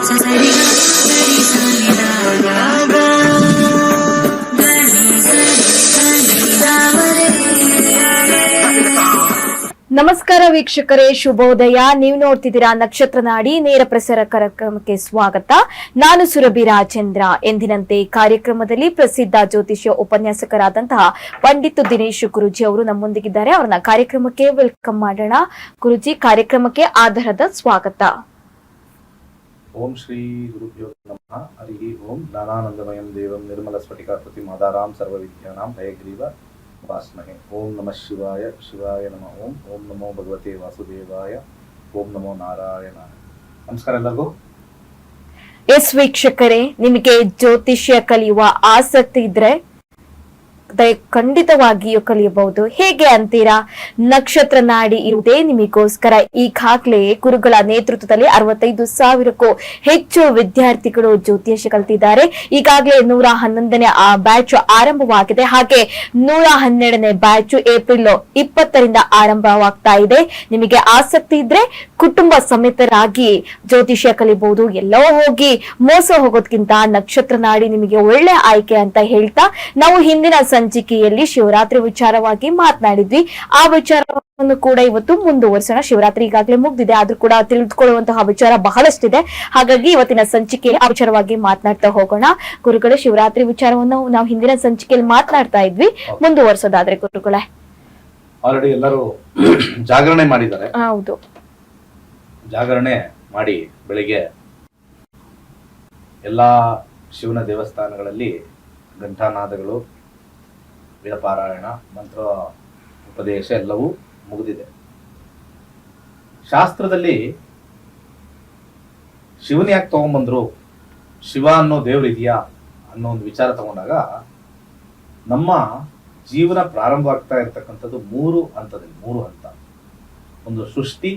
ನಮಸ್ಕಾರ ವೀಕ್ಷಕರೇ, ಶುಭೋದಯ. ನೀವು ನೋಡ್ತಿದ್ದೀರಾ ನಕ್ಷತ್ರ ನಾಡಿ ನೇರ ಪ್ರಸಾರ ಕಾರ್ಯಕ್ರಮಕ್ಕೆ ಸ್ವಾಗತ. ನಾನು ಸುರಭಿ ರಾಜೇಂದ್ರ. ಎಂದಿನಂತೆ ಕಾರ್ಯಕ್ರಮದಲ್ಲಿ ಪ್ರಸಿದ್ಧ ಜ್ಯೋತಿಷ್ಯ ಉಪನ್ಯಾಸಕರಾದಂತಹ ಪಂಡಿತ್ ದಿನೇಶ್ ಗುರುಜಿ ಅವರು ನಮ್ಮೊಂದಿಗಿದ್ದಾರೆ. ಅವರನ್ನ ಕಾರ್ಯಕ್ರಮಕ್ಕೆ ವೆಲ್ಕಮ್ ಮಾಡೋಣ. ಗುರುಜಿ, ಕಾರ್ಯಕ್ರಮಕ್ಕೆ ಆಧಾರದ ಸ್ವಾಗತ. ಓಂ ಶ್ರೀ ಗುರುಭ್ಯೋ ನಮಃ. ಹರಿ ಓಂ. ಜ್ಞಾನಾನಂದಮಯಂ ದೇವಂ ನಿರ್ಮಲ ಸ್ಫಟಿಕಾಕೃತಿಂ ಆಧಾರಾಂ ಸರ್ವವಿದ್ಯಾನಾಂ ಹಯಗ್ರೀವ ಉಪಾಸ್ಮಹೇ. ಓಂ ನಮಃ ಶಿವಾಯ. ಶಿವಾಯ ನಮಃ. ಓಂ ಓಂ ನಮೋ ಭಗವತೆ ವಾಸುದೇವಾಯ. ಓಂ ನಮೋ ನಾರಾಯಣ. ನಮಸ್ಕಾರ ಎಲ್ಲರಿಗೂ. ಎಸ್ ವೀಕ್ಷಕರೇ, ನಿಮಗೆ ಜ್ಯೋತಿಷ್ಯ ಕಲಿಯುವ ಆಸಕ್ತಿ ಇದ್ರೆ ಖಂಡಿತವಾಗಿಯೂ ಕಲಿಯಬಹುದು. ಹೇಗೆ ಅಂತೀರಾ? ನಕ್ಷತ್ರ ನಾಡಿ ಇರುವುದೇ ನಿಮಗೋಸ್ಕರ. ಈಗಾಗಲೇ ಗುರುಗಳ ನೇತೃತ್ವದಲ್ಲಿ 65,000ಕ್ಕೂ ಹೆಚ್ಚು ವಿದ್ಯಾರ್ಥಿಗಳು ಜ್ಯೋತಿಷ್ಯ ಕಲಿತಿದ್ದಾರೆ. ಈಗಾಗಲೇ 111ನೇ ಬ್ಯಾಚ್ ಆರಂಭವಾಗಿದೆ. ಹಾಗೆ 112ನೇ ಬ್ಯಾಚ್ ಏಪ್ರಿಲ್ 20ರಿಂದ ಆರಂಭವಾಗ್ತಾ ಇದೆ. ನಿಮಗೆ ಆಸಕ್ತಿ ಇದ್ರೆ ಕುಟುಂಬ ಸಮೇತರಾಗಿ ಜ್ಯೋತಿಷ್ಯ ಕಲಿಬಹುದು. ಎಲ್ಲೋ ಹೋಗಿ ಮೋಸ ಹೋಗೋದ್ಕಿಂತ ನಕ್ಷತ್ರ ನಾಡಿ ನಿಮಗೆ ಒಳ್ಳೆ ಆಯ್ಕೆ ಅಂತ ಹೇಳ್ತಾ, ನಾವು ಹಿಂದಿನ ಸಂಚಿಕೆಯಲ್ಲಿ ಶಿವರಾತ್ರಿ ವಿಚಾರವಾಗಿ ಮಾತನಾಡಿದ್ವಿ. ಆ ವಿಚಾರವನ್ನು ಕೂಡ ಇವತ್ತು ಮುಂದುವರಿಸೋಣ. ಶಿವರಾತ್ರಿ ಈಗಾಗಲೇ ಮುಗ್ದಿದೆ, ಆದ್ರೂ ಕೂಡ ತಿಳಿದುಕೊಳ್ಳುವಂತಹ ವಿಚಾರ ಬಹಳಷ್ಟಿದೆ. ಹಾಗಾಗಿ ಇವತ್ತಿನ ಸಂಚಿಕೆಯಲ್ಲಿ ಆ ವಿಚಾರವಾಗಿ ಮಾತನಾಡ್ತಾ ಹೋಗೋಣ. ಗುರುಗಳೇ, ಶಿವರಾತ್ರಿ ವಿಚಾರವನ್ನು ನಾವು ಹಿಂದಿನ ಸಂಚಿಕೆಯಲ್ಲಿ ಮಾತನಾಡ್ತಾ ಇದ್ವಿ. ಮುಂದುವರಿಸೋದಾದ್ರೆ ಗುರುಗಳೇ, ಆಲ್ರೆಡಿ ಎಲ್ಲರೂ ಜಾಗರಣೆ ಮಾಡಿದ್ದಾರೆ. ಹೌದು, ಜಾಗರಣೆ ಮಾಡಿ ಬೆಳಿಗ್ಗೆ ಎಲ್ಲಾ ಶಿವನ ದೇವಸ್ಥಾನಗಳಲ್ಲಿ ಘಂಟಾನಾದಗಳು, ವೇದಪಾರಾಯಣ, ಮಂತ್ರ ಉಪದೇಶ ಎಲ್ಲವೂ ಮುಗಿದಿದೆ. ಶಾಸ್ತ್ರದಲ್ಲಿ ಶಿವನ ಯಾಕೆ ತಗೊಂಡ್ಬಂದ್ರು, ಶಿವ ಅನ್ನೋ ದೇವ್ರು ಇದೆಯಾ ಅನ್ನೋ ಒಂದು ವಿಚಾರ ತಗೊಂಡಾಗ ನಮ್ಮ ಜೀವನ ಪ್ರಾರಂಭ ಆಗ್ತಾ ಇರ್ತಕ್ಕಂಥದ್ದು 3 ಹಂತದಲ್ಲಿ. 3 ಹಂತ. ಒಂದು ಸೃಷ್ಟಿ,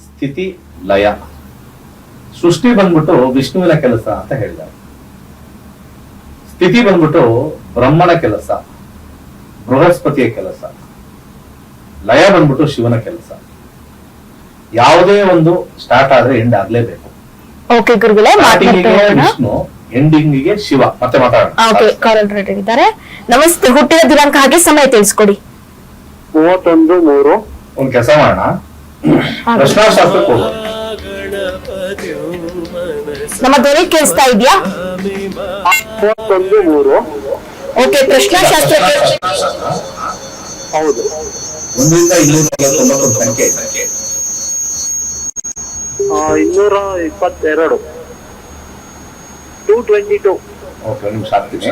ಸ್ಥಿತಿ, ಲಯ. ಸೃಷ್ಟಿ ಬಂದ್ಬಿಟ್ಟು ವಿಷ್ಣುವಿನ ಕೆಲಸ ಅಂತ ಹೇಳಿದ್ದಾರೆ. ಸ್ಥಿತಿ ಬಂದ್ಬಿಟ್ಟು ಬ್ರಹ್ಮನ ಕೆಲಸ, ಬೃಹಸ್ಪತಿಯ ಕೆಲಸ. ಲಯ ಬಂದ್ಬಿಟ್ಟು ಶಿವನ ಕೆಲಸ. ಯಾವುದೇ ಒಂದು ಸ್ಟಾರ್ಟ್ ಆದ್ರೆ ಎಂಡ್ ಆಗ್ಲೇಬೇಕು. ಓಕೆ ಗುರುಗಳೇ, ವಿಷ್ಣು, ಎಂಡಿಂಗಿಗೆ ಶಿವ. ಮತ್ತೆ ಮಾತಾಡೋಣ. ನಮಸ್ತೆ. ಹುಟ್ಟಿದ ದಿನಾಂಕ ಹಾಗೆ ಸಮಯ ತಿಳಿಸ್ಕೊಡಿ. 31/3. ಒಂದ್ ಕೆಲಸ ಮಾಡೋಣ, ಪ್ರಶ್ನಾಶಾಸ್ತ್ರಕ್ಕೆ ಹೋಗೋಣ. ನಮ್ಮ ಧ್ವನಿ ಕೇಳಿಸ್ತಾ ಇದೆಯಾ? 31/3. ಓಕೆ, ಪ್ರಶ್ನಾಶಾಸ್ತ್ರಕ್ಕೆ. ಹೌದು. 1ರಿಂದ 249 ಸಂಖ್ಯೆ. 222. 222. ಓಕೆ, ಒಂದು ನಿಮಿಷ ಆಗ್ತೀನಿ.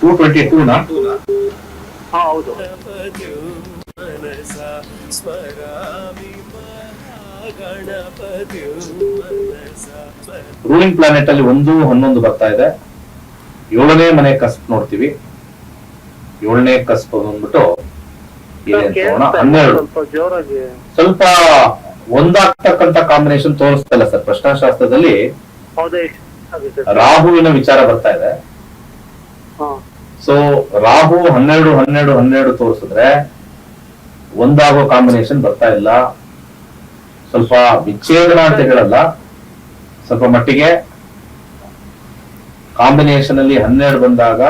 222 ನಾ? ಹಾ, ಹೌದು. ರೂಲಿಂಗ್ ಪ್ಲಾನೆಟ್ ಅಲ್ಲಿ 1, 11 ಬರ್ತಾ ಇದೆ. 7ನೇ ಮನೆ ಕಸ್ಪ್ ನೋಡ್ತೀವಿ. 7ನೇ ಕಸ್ಪ್ ಬಂದ್ಬಿಟ್ಟು 12. ಸ್ವಲ್ಪ ಒಂದಾಗ್ತಕ್ಕಂತ ಕಾಂಬಿನೇಷನ್ ತೋರಿಸ್ತಲ್ಲ ಸರ್ ಪ್ರಶ್ನಾಶಾಸ್ತ್ರದಲ್ಲಿ. ರಾಹುವಿನ ವಿಚಾರ ಬರ್ತಾ ಇದೆ. ಸೊ ರಾಹು 12, 12, 12 ತೋರಿಸಿದ್ರೆ ಒಂದಾಗೋ ಕಾಂಬಿನೇಷನ್ ಬರ್ತಾ ಇಲ್ಲ. ಸ್ವಲ್ಪ ವಿಚ್ಛೇದನ ಅಂತ ಹೇಳಲ್ಲ, ಸ್ವಲ್ಪ ಮಟ್ಟಿಗೆ ಕಾಂಬಿನೇಷನ್ ಅಲ್ಲಿ 12 ಬಂದಾಗ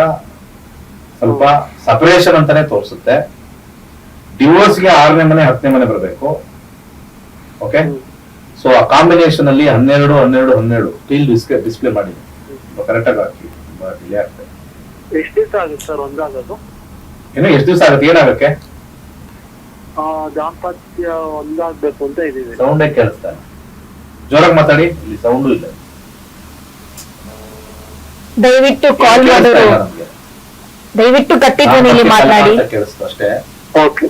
ಸ್ವಲ್ಪ ಸಪರೇಷನ್ ಅಂತಾನೆ ತೋರಿಸುತ್ತೆ. ಡಿವೋರ್ಸ್ಗೆ 6ನೇ ಮನೆ 10ನೇ ಮನೆ ಬರಬೇಕು. ಓಕೆ, ಸೊ ಆ ಕಾಂಬಿನೇಷನ್ ಅಲ್ಲಿ 12, 12, 12 ಸ್ಟಿಲ್ ಡಿಸ್ಪ್ಲೇ ಮಾಡಿದೆ. ಕರೆಕ್ಟ್ ಆಗಿ ಹಾಕಿ. ಡಿಲೇ ಆಗ್ತದೆ. ಎಷ್ಟು ದಿವಸ ಆಗುತ್ತೆ ಸರ್ ಒಂದಾಗೋದು? ಇನ್ನು ಎಷ್ಟು ದಿವಸ ಆಗುತ್ತೆ? ಏನಾಗಕ್ಕೆ? ದಾಂಪತ್ಯ ಒಂದಾಗ್ಬೇಕು ಅಂತ ಇದೀವಿ. ಸೌಂಡೇ ಕೇಳಿಸ್ತಾ ಇಲ್ಲ. ಜೋರಾಗಿ ಮಾತಾಡಿ, ಇಲ್ಲಿ ಸೌಂಡು ಇಲ್ಲ. ದಯವಿಟ್ಟು ಕಾಲ್ ಮಾಡೋರು ದಯವಿಟ್ಟು ಗಟ್ಟಿ ಧ್ವನಿಯಲ್ಲಿ ಮಾತನಾಡಿ. ಕೇಳಿಸ್ತು ಅಷ್ಟೇ. ಓಕೆ,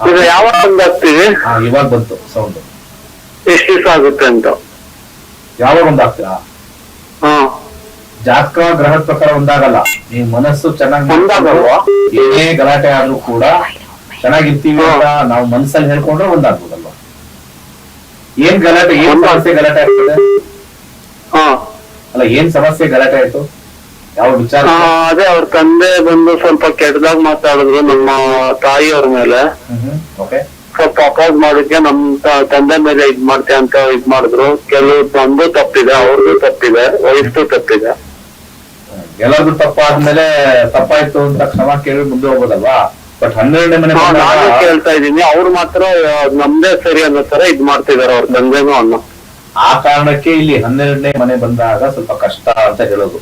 ಈಗ ಯಾವಾಗ ಒಂದಾಗ್ತೀವಿ? ಇವಾಗ ಬಂತು ಸೌಂಡ್. ಎಷ್ಟು ದಿವಸ ಆಗುತ್ತೆ ಅಂತ? ಯಾವಾಗ ಒಂದಾಗ್ತೀರಾ? ಜಾತಕ ಗ್ರಹದ ಪ್ರಕಾರ ಒಂದಾಗಲ್ಲ. ನೀವು ಮನಸ್ಸು ಚೆನ್ನಾಗಿ ಒಂದಾಗಲ್ವಾ? ಏನೇ ಗಲಾಟೆ ಆದ್ರೂ ಕೂಡ ಚೆನ್ನಾಗಿರ್ತೀವಿ ಅಂತ ನಾವು ಮನಸ್ಸಲ್ಲಿ ಹೇಳ್ಕೊಂಡ್ರೆ ಒಂದಾಗ್ಬೋದಲ್ವಾ? ಏನ್ ಗಲಾಟೆ, ಏನ್ ಸಮಸ್ಯೆ ಗಲಾಟೆ ಆಗ್ತದೆ? ಅಲ್ಲ, ಏನ್ ಸಮಸ್ಯೆ ಗಲಾಟೆ ಆಯ್ತು? ಯಾವ ವಿಚಾರ? ಅದೇ ಅವ್ರ ತಂದೆ ಬಂದು ಸ್ವಲ್ಪ ಕೆಟ್ಟದಾಗ ಮಾತಾಡಿದ್ರು ನಮ್ಮ ತಾಯಿಯವ್ರ ಮೇಲೆ. ಓಕೆ. ಸ್ವಲ್ಪ ಅಪೋಸ್ ಮಾಡಿದ್ಕೆ ನಮ್ ತಂದೆ ಮೇಲೆ ಇದ್ ಮಾಡ್ತೆ ಅಂತ ಇದ್ ಮಾಡಿದ್ರು. ಕೆಲವು ನಮ್ದು ತಪ್ಪಿದೆ, ಅವ್ರದ್ದು ತಪ್ಪಿದೆ, ವಯಸ್ಸು ತಪ್ಪಿದೆ. ಎಲ್ಲರಿಗೂ ತಪ್ಪಾದ್ಮೇಲೆ ತಪ್ಪಾಯ್ತು ಅಂತ ಕ್ಷಮ ಕೇಳಿ ಮುಂದೆ ಹೋಗೋದಲ್ವಾ. ಬಟ್ 12ನೇ ಮನೆ ನಾನು ಕೇಳ್ತಾ ಇದೀನಿ, ಅವ್ರು ಮಾತ್ರ ನಮ್ದೇ ಸರಿ ಅನ್ನೋ ತರ ಇದ್ ಮಾಡ್ತಿದಾರೆ ಅವ್ರ ತಂದೆನೂ ಅನ್ನ. ಆ ಕಾರಣಕ್ಕೆ ಇಲ್ಲಿ 12ನೇ ಮನೆ ಬಂದಾಗ ಸ್ವಲ್ಪ ಕಷ್ಟ ಅಂತ ಹೇಳೋದು.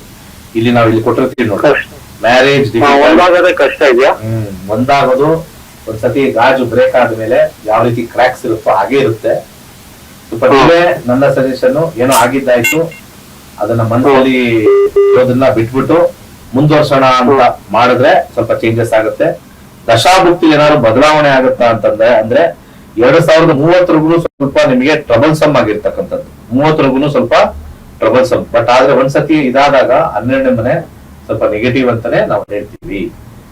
ಇಲ್ಲಿ ನಾವು ಇಲ್ಲಿ ಕೊಟ್ಟಿರ್ತೀವಿ ನೋಡಿ, ಮ್ಯಾರೇಜ್ ಒಂದಾಗದೆ ಕಷ್ಟ ಇದೆಯಾ? ಒಂದಾಗೋದು ಒಂದ್ಸತಿ ಗಾಜು ಬ್ರೇಕ್ ಆದ್ಮೇಲೆ ಯಾವ ರೀತಿ ಕ್ರ್ಯಾಕ್ಸ್ ಇರುತ್ತೋ ಹಾಗೆ ಇರುತ್ತೆ. ಸ್ವಲ್ಪ ನೀವೇ ನನ್ನ ಸಜೆಷನ್, ಏನೋ ಆಗಿದ್ದಾಯ್ತು ಅದನ್ನ ಮನಸ್ಸಲ್ಲಿ ಇರೋದನ್ನ ಬಿಟ್ಬಿಟ್ಟು ಮುಂದುವರ್ಸೋಣ ಅಂತ ಮಾಡಿದ್ರೆ ಸ್ವಲ್ಪ ಚೇಂಜಸ್ ಆಗುತ್ತೆ. ದಶಾಭುಕ್ತಿ ಏನಾದ್ರು ಬದಲಾವಣೆ ಆಗುತ್ತಾ ಅಂತಂದ್ರೆ ಅಂದ್ರೆ 2030 ಸ್ವಲ್ಪ ನಿಮಗೆ ಟ್ರಬಲ್ಸಮ್ ಆಗಿರ್ತಕ್ಕಂಥದ್ದು, 30 ಸ್ವಲ್ಪ ಟ್ರಬಲ್ಸಮ್. ಬಟ್ ಆದ್ರೆ ಒಂದ್ಸತಿ ಇದಾದಾಗ 12ನೇ ಮನೆ ಸ್ವಲ್ಪ ನೆಗೆಟಿವ್ ಅಂತಾನೆ ನಾವು ಹೇಳ್ತೀವಿ.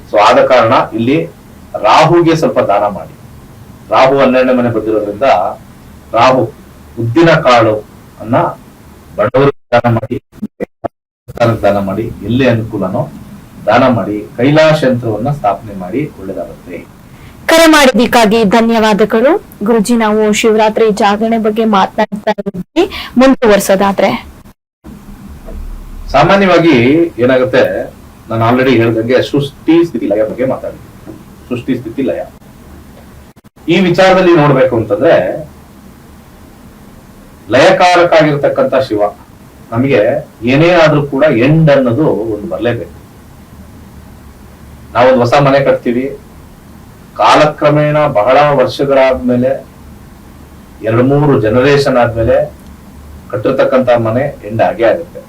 ಸೊ ಆದ ಕಾರಣ ಇಲ್ಲಿ ರಾಹುಗೆ ಸ್ವಲ್ಪ ದಾನ ಮಾಡಿ. ರಾಹು 12ನೇ ಮನೆ ಬಂದಿರೋದ್ರಿಂದ ರಾಹು ಉದ್ದಿನ ಕಾಳು ಅನ್ನ ಬಡವರಿಗೆ ದಾನ ಮಾಡಿ, ದಾನ ಮಾಡಿ, ಎಲ್ಲಿ ಅನುಕೂಲನೋ ದಾನ ಮಾಡಿ, ಕೈಲಾಶ ಯಂತ್ರವನ್ನ ಸ್ಥಾಪನೆ ಮಾಡಿ ಒಳ್ಳೆದಾಗುತ್ತೆ. ಕರೆ ಮಾಡಿದ್ದಕ್ಕಾಗಿ ಧನ್ಯವಾದಗಳು ಗುರುಜಿ. ನಾವು ಶಿವರಾತ್ರಿ ಜಾಗರಣೆ ಬಗ್ಗೆ ಮಾತನಾಡ್ತಾ ಇದ್ವಿ, ಮುಂದುವರ್ಸೋದಾದ್ರೆ ಸಾಮಾನ್ಯವಾಗಿ ಏನಾಗುತ್ತೆ, ನಾನು ಆಲ್ರೆಡಿ ಹೇಳಿದಂಗೆ ಸೃಷ್ಟಿ ಸ್ಥಿತಿ ಲಯ ಬಗ್ಗೆ ಮಾತಾಡಿದ್ವಿ. ಸೃಷ್ಟಿ ಸ್ಥಿತಿ ಲಯ ಈ ವಿಚಾರದಲ್ಲಿ ನೋಡ್ಬೇಕು ಅಂತಂದ್ರೆ ಲಯಕಾರಕ ಆಗಿರ್ತಕ್ಕಂಥ ಶಿವ ನಮಗೆ ಏನೇ ಆದ್ರೂ ಕೂಡ ಎಂಡ್ ಅನ್ನೋದು ಒಂದು ಬರಲೇಬೇಕು. ನಾವೊಂದು ಹೊಸ ಮನೆ ಕಟ್ತೀವಿ, ಕಾಲಕ್ರಮೇಣ ಬಹಳ ವರ್ಷಗಳಾದ್ಮೇಲೆ 2-3 ಜನರೇಷನ್ ಆದ್ಮೇಲೆ ಕಟ್ಟಿರ್ತಕ್ಕಂಥ ಮನೆ ಎಂಡ್ ಆಗೇ ಆಗುತ್ತೆ.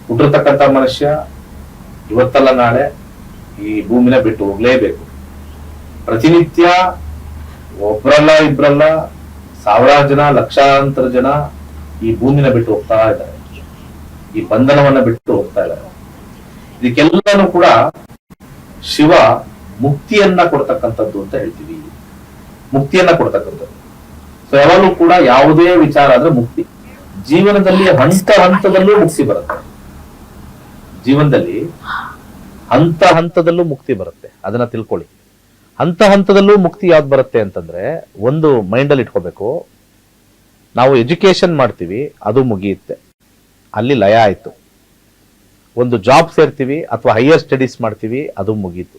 ಹುಟ್ಟಿರ್ತಕ್ಕಂಥ ಮನುಷ್ಯ ಇವತ್ತಲ್ಲ ನಾಳೆ ಈ ಭೂಮಿನ ಬಿಟ್ಟು ಹೋಗ್ಲೇಬೇಕು. ಪ್ರತಿನಿತ್ಯ ಒಬ್ರಲ್ಲ ಇಬ್ರಲ್ಲ ಸಾವಿರಾರು ಜನ, ಲಕ್ಷಾಂತರ ಜನ ಈ ಭೂಮಿನ ಬಿಟ್ಟು ಹೋಗ್ತಾ ಇದ್ದಾರೆ, ಈ ಬಂಧನವನ್ನ ಬಿಟ್ಟು ಹೋಗ್ತಾ ಇದ್ದಾರೆ. ಇದಕ್ಕೆಲ್ಲನೂ ಕೂಡ ಶಿವ ಮುಕ್ತಿಯನ್ನ ಕೊಡ್ತಕ್ಕಂಥದ್ದು ಅಂತ ಹೇಳ್ತೀವಿ. ಮುಕ್ತಿಯನ್ನ ಕೊಡ್ತಕ್ಕಂಥದ್ದು. ಸೊ ಯಾವಾಗಲೂ ಕೂಡ ಯಾವುದೇ ವಿಚಾರ ಆದ್ರೆ ಮುಕ್ತಿ, ಜೀವನದಲ್ಲಿ ಹಂತದಲ್ಲೂ ಮುಕ್ತಿ ಬರುತ್ತೆ. ಜೀವನದಲ್ಲಿ ಹಂತದಲ್ಲೂ ಮುಕ್ತಿ ಬರುತ್ತೆ, ಅದನ್ನ ತಿಳ್ಕೊಳ್ಳಿ. ಹಂತದಲ್ಲೂ ಮುಕ್ತಿ ಯಾವ್ದು ಬರುತ್ತೆ ಅಂತಂದ್ರೆ, ಒಂದು ಮೈಂಡಲ್ಲಿ ಇಟ್ಕೋಬೇಕು, ನಾವು ಎಜುಕೇಶನ್ ಮಾಡ್ತೀವಿ, ಅದು ಮುಗಿಯುತ್ತೆ, ಅಲ್ಲಿ ಲಯ ಆಯ್ತು. ಒಂದು ಜಾಬ್ ಸೇರ್ತೀವಿ ಅಥವಾ ಹೈಯರ್ ಸ್ಟಡೀಸ್ ಮಾಡ್ತೀವಿ, ಅದು ಮುಗೀತು.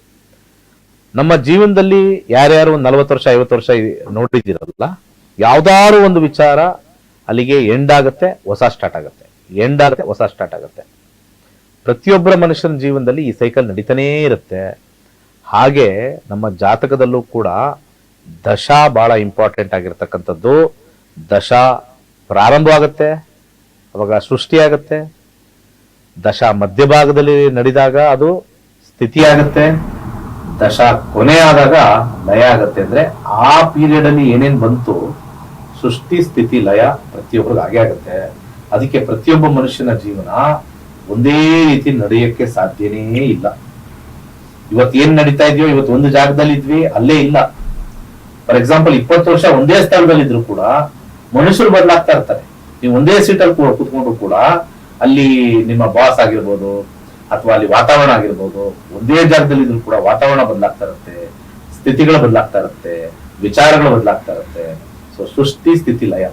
ನಮ್ಮ ಜೀವನದಲ್ಲಿ ಯಾರ್ಯಾರು 40 ವರ್ಷ 50 ವರ್ಷ ನೋಡಿದಿರಲ್ಲ, ಯಾವ್ದಾದ್ರು ಒಂದು ವಿಚಾರ ಅಲ್ಲಿಗೆ ಎಂಡ್ ಆಗುತ್ತೆ, ಹೊಸ ಸ್ಟಾರ್ಟ್ ಆಗುತ್ತೆ, ಎಂಡ್ ಆಗುತ್ತೆ, ಹೊಸ ಸ್ಟಾರ್ಟ್ ಆಗುತ್ತೆ. ಪ್ರತಿಯೊಬ್ಬರ ಮನುಷ್ಯನ ಜೀವನದಲ್ಲಿ ಈ ಸೈಕಲ್ ನಡೀತಾನೇ ಇರುತ್ತೆ. ಹಾಗೆ ನಮ್ಮ ಜಾತಕದಲ್ಲೂ ಕೂಡ ದಶಾ ಬಹಳ ಇಂಪಾರ್ಟೆಂಟ್ ಆಗಿರ್ತಕ್ಕಂಥದ್ದು. ದಶಾ ಪ್ರಾರಂಭ ಆಗುತ್ತೆ, ಅವಾಗ ಸೃಷ್ಟಿ ಆಗುತ್ತೆ. ದಶಾ ಮಧ್ಯಭಾಗದಲ್ಲಿ ನಡೆದಾಗ ಅದು ಸ್ಥಿತಿ ಆಗುತ್ತೆ. ದಶಾ ಕೊನೆ ಆದಾಗ ಲಯ ಆಗುತ್ತೆ. ಅಂದ್ರೆ ಆ ಪೀರಿಯಡ್ ಅಲ್ಲಿ ಏನೇನ್ ಬಂತು, ಸೃಷ್ಟಿ ಸ್ಥಿತಿ ಲಯ ಪ್ರತಿಯೊಬ್ಬರಿಗೆ ಹಾಗೆ ಆಗುತ್ತೆ. ಅದಕ್ಕೆ ಪ್ರತಿಯೊಬ್ಬ ಮನುಷ್ಯನ ಜೀವನ ಒಂದೇ ರೀತಿ ನಡೆಯಕ್ಕೆ ಸಾಧ್ಯನೇ ಇಲ್ಲ. ಇವತ್ತು ಏನ್ ನಡೀತಾ ಇದೆಯೋ, ಇವತ್ತು ಒಂದು ಜಾಗದಲ್ಲಿ ಇದ್ವಿ, ಅಲ್ಲೇ ಇಲ್ಲ. ಫಾರ್ ಎಕ್ಸಾಂಪಲ್ 20 ವರ್ಷ ಒಂದೇ ಸ್ಥಳದಲ್ಲಿ ಇದ್ರು ಕೂಡ ಮನುಷ್ಯರು ಬದಲಾಗ್ತಾ ಇರ್ತಾರೆ. ನೀವು ಒಂದೇ ಸೀಟಲ್ಲಿ ಕೂತ್ಕೊಂಡ್ರು ಕೂಡ ಅಲ್ಲಿ ನಿಮ್ಮ ಬಾಸ್ ಆಗಿರ್ಬೋದು ಅಥವಾ ಅಲ್ಲಿ ವಾತಾವರಣ ಆಗಿರ್ಬೋದು, ಒಂದೇ ಜಾಗದಲ್ಲಿ ಇದ್ರು ಕೂಡ ವಾತಾವರಣ ಬದಲಾಗ್ತಾ ಇರುತ್ತೆ, ಸ್ಥಿತಿಗಳು ಬದಲಾಗ್ತಾ ಇರುತ್ತೆ, ವಿಚಾರಗಳು ಬದಲಾಗ್ತಾ ಇರುತ್ತೆ. ಸೊ ಸೃಷ್ಟಿ ಸ್ಥಿತಿ ಲಯ.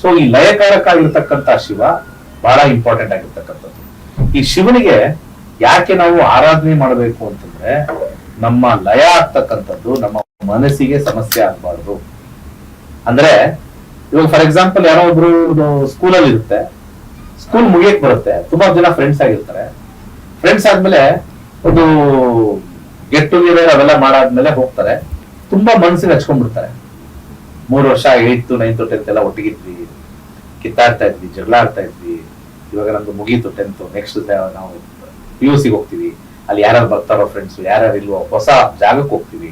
ಸೊ ಈ ಲಯಕಾರಕ ಆಗಿರ್ತಕ್ಕಂಥ ಶಿವ ಬಹಳ ಇಂಪಾರ್ಟೆಂಟ್ ಆಗಿರ್ತಕ್ಕಂಥದ್ದು. ಈ ಶಿವನಿಗೆ ಯಾಕೆ ನಾವು ಆರಾಧನೆ ಮಾಡಬೇಕು ಅಂತಂದ್ರೆ, ನಮ್ಮ ಲಯ ಆಗ್ತಕ್ಕಂಥದ್ದು ನಮ್ಮ ಮನಸ್ಸಿಗೆ ಸಮಸ್ಯೆ ಆಗ್ಬಾರ್ದು. ಅಂದ್ರೆ ಇವಾಗ ಫಾರ್ ಎಕ್ಸಾಂಪಲ್ ಯಾರೋ ಒಬ್ರು ಸ್ಕೂಲಲ್ಲಿ ಇರುತ್ತೆ, ಸ್ಕೂಲ್ ಮುಗಿಯಕ್ ಬರುತ್ತೆ, ತುಂಬಾ ಜನ ಫ್ರೆಂಡ್ಸ್ ಆಗಿರ್ತಾರೆ. ಫ್ರೆಂಡ್ಸ್ ಆದ್ಮೇಲೆ ಒಂದು ಗೆಟ್ ಟುಗೆದರ್ ಅವೆಲ್ಲ ಮಾಡಾದ್ಮೇಲೆ ಹೋಗ್ತಾರೆ, ತುಂಬಾ ಮನಸ್ಸಿಗೆ ಹಚ್ಕೊಂಡ್ಬಿಡ್ತಾರೆ. 3 ವರ್ಷ 8th 9th 10th ಎಲ್ಲ ಒಟ್ಟಿಗಿದ್ವಿ, ಕಿತ್ತಾಡ್ತಾ ಇದ್ವಿ, ಜಗಳ ಆಡ್ತಾ ಇದ್ವಿ. ಇವಾಗ ನಮ್ದು ಮುಗೀತು 10th, ನೆಕ್ಸ್ಟ್ ನಾವು PUC ಹೋಗ್ತೀವಿ, ಅಲ್ಲಿ ಯಾರು ಬರ್ತಾರೋ ಫ್ರೆಂಡ್ಸ್, ಯಾರು ಇಲ್ವೋ, ಹೊಸ ಜಾಗಕ್ಕೆ ಹೋಗ್ತೀವಿ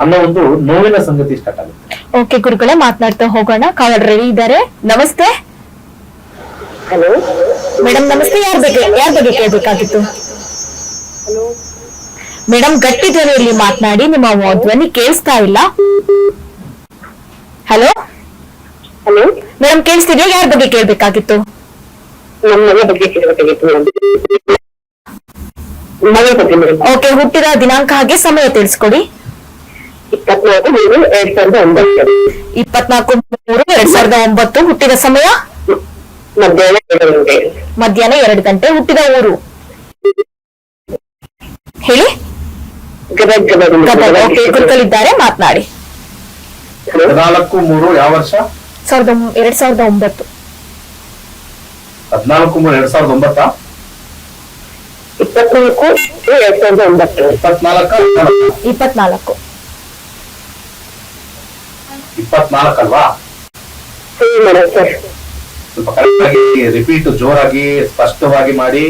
ಅನ್ನೋ ಒಂದು ನೋವಿನ ಸಂಗತಿ ಸ್ಟಾರ್ಟ್ ಆಗುತ್ತೆ. ಓಕೆ ಗುರುಗಳೇ, ಮಾತನಾಡ್ತಾ ಹೋಗೋಣ. ಕಾಲರ್ ರೆಡಿ ಇದ್ದಾರೆ. ನಮಸ್ತೆ ಹಲೋ ಮೇಡಮ್. ನಮಸ್ತೆ. ಯಾರ ಬಗ್ಗೆ ಕೇಳಬೇಕಾಗಿತ್ತು ಮೇಡಮ್? ಗಟ್ಟಿ ಧ್ವನಿಯಲ್ಲಿ ಮಾತನಾಡಿ, ನಿಮ್ಮ ಧ್ವನಿ ಕೇಳಿಸ್ತಾ ಇಲ್ಲ. ಹಲೋ ಹಲೋ ಮೇಡಮ್, ಕೇಳಿಸ್ತಿದ್ಯಾ? ಯಾರ ಬಗ್ಗೆ ಕೇಳಬೇಕಾಗಿತ್ತು? ನಮ್ಮ ಮನೆ ಬಗ್ಗೆ ಕೇಳಬೇಕಾಗಿತ್ತು ಮನೆ ಬಗ್ಗೆ ಮೇಡಮ್. ಓಕೆ, ಹುಟ್ಟಿದ ದಿನಾಂಕ ಹಾಗೆ ಸಮಯ ತಿಳಿಸ್ಕೊಡಿ. 24/3/2009. 24/3/2009. ಹುಟ್ಟಿದ ಸಮಯ ಮಧ್ಯಾಹ್ನ 2 ಗಂಟೆ. ಮಧ್ಯಾಹ್ನ 2 ಗಂಟೆ. ಹುಟ್ಟಿದ ಊರು ಹೇಳಿ. ಗದಗ. ಓಕೆ, ಗುರುಗಳಿದ್ದಾರೆ, ಮಾತನಾಡಿ. 14/3 ಯಾವ ವರ್ಷ? 2009. 14/3/2009. 24/2009. 24. 24 ಅಲ್ವಾ? ಸರಿ ಮೇಡಮ್ ಸರ್. ಸ್ವಲ್ಪ ಕರೆಕ್ಟ್ ಆಗಿ ರಿಪೀಟ್, ಜೋರಾಗಿ ಸ್ಪಷ್ಟವಾಗಿ ಮಾಡಿ.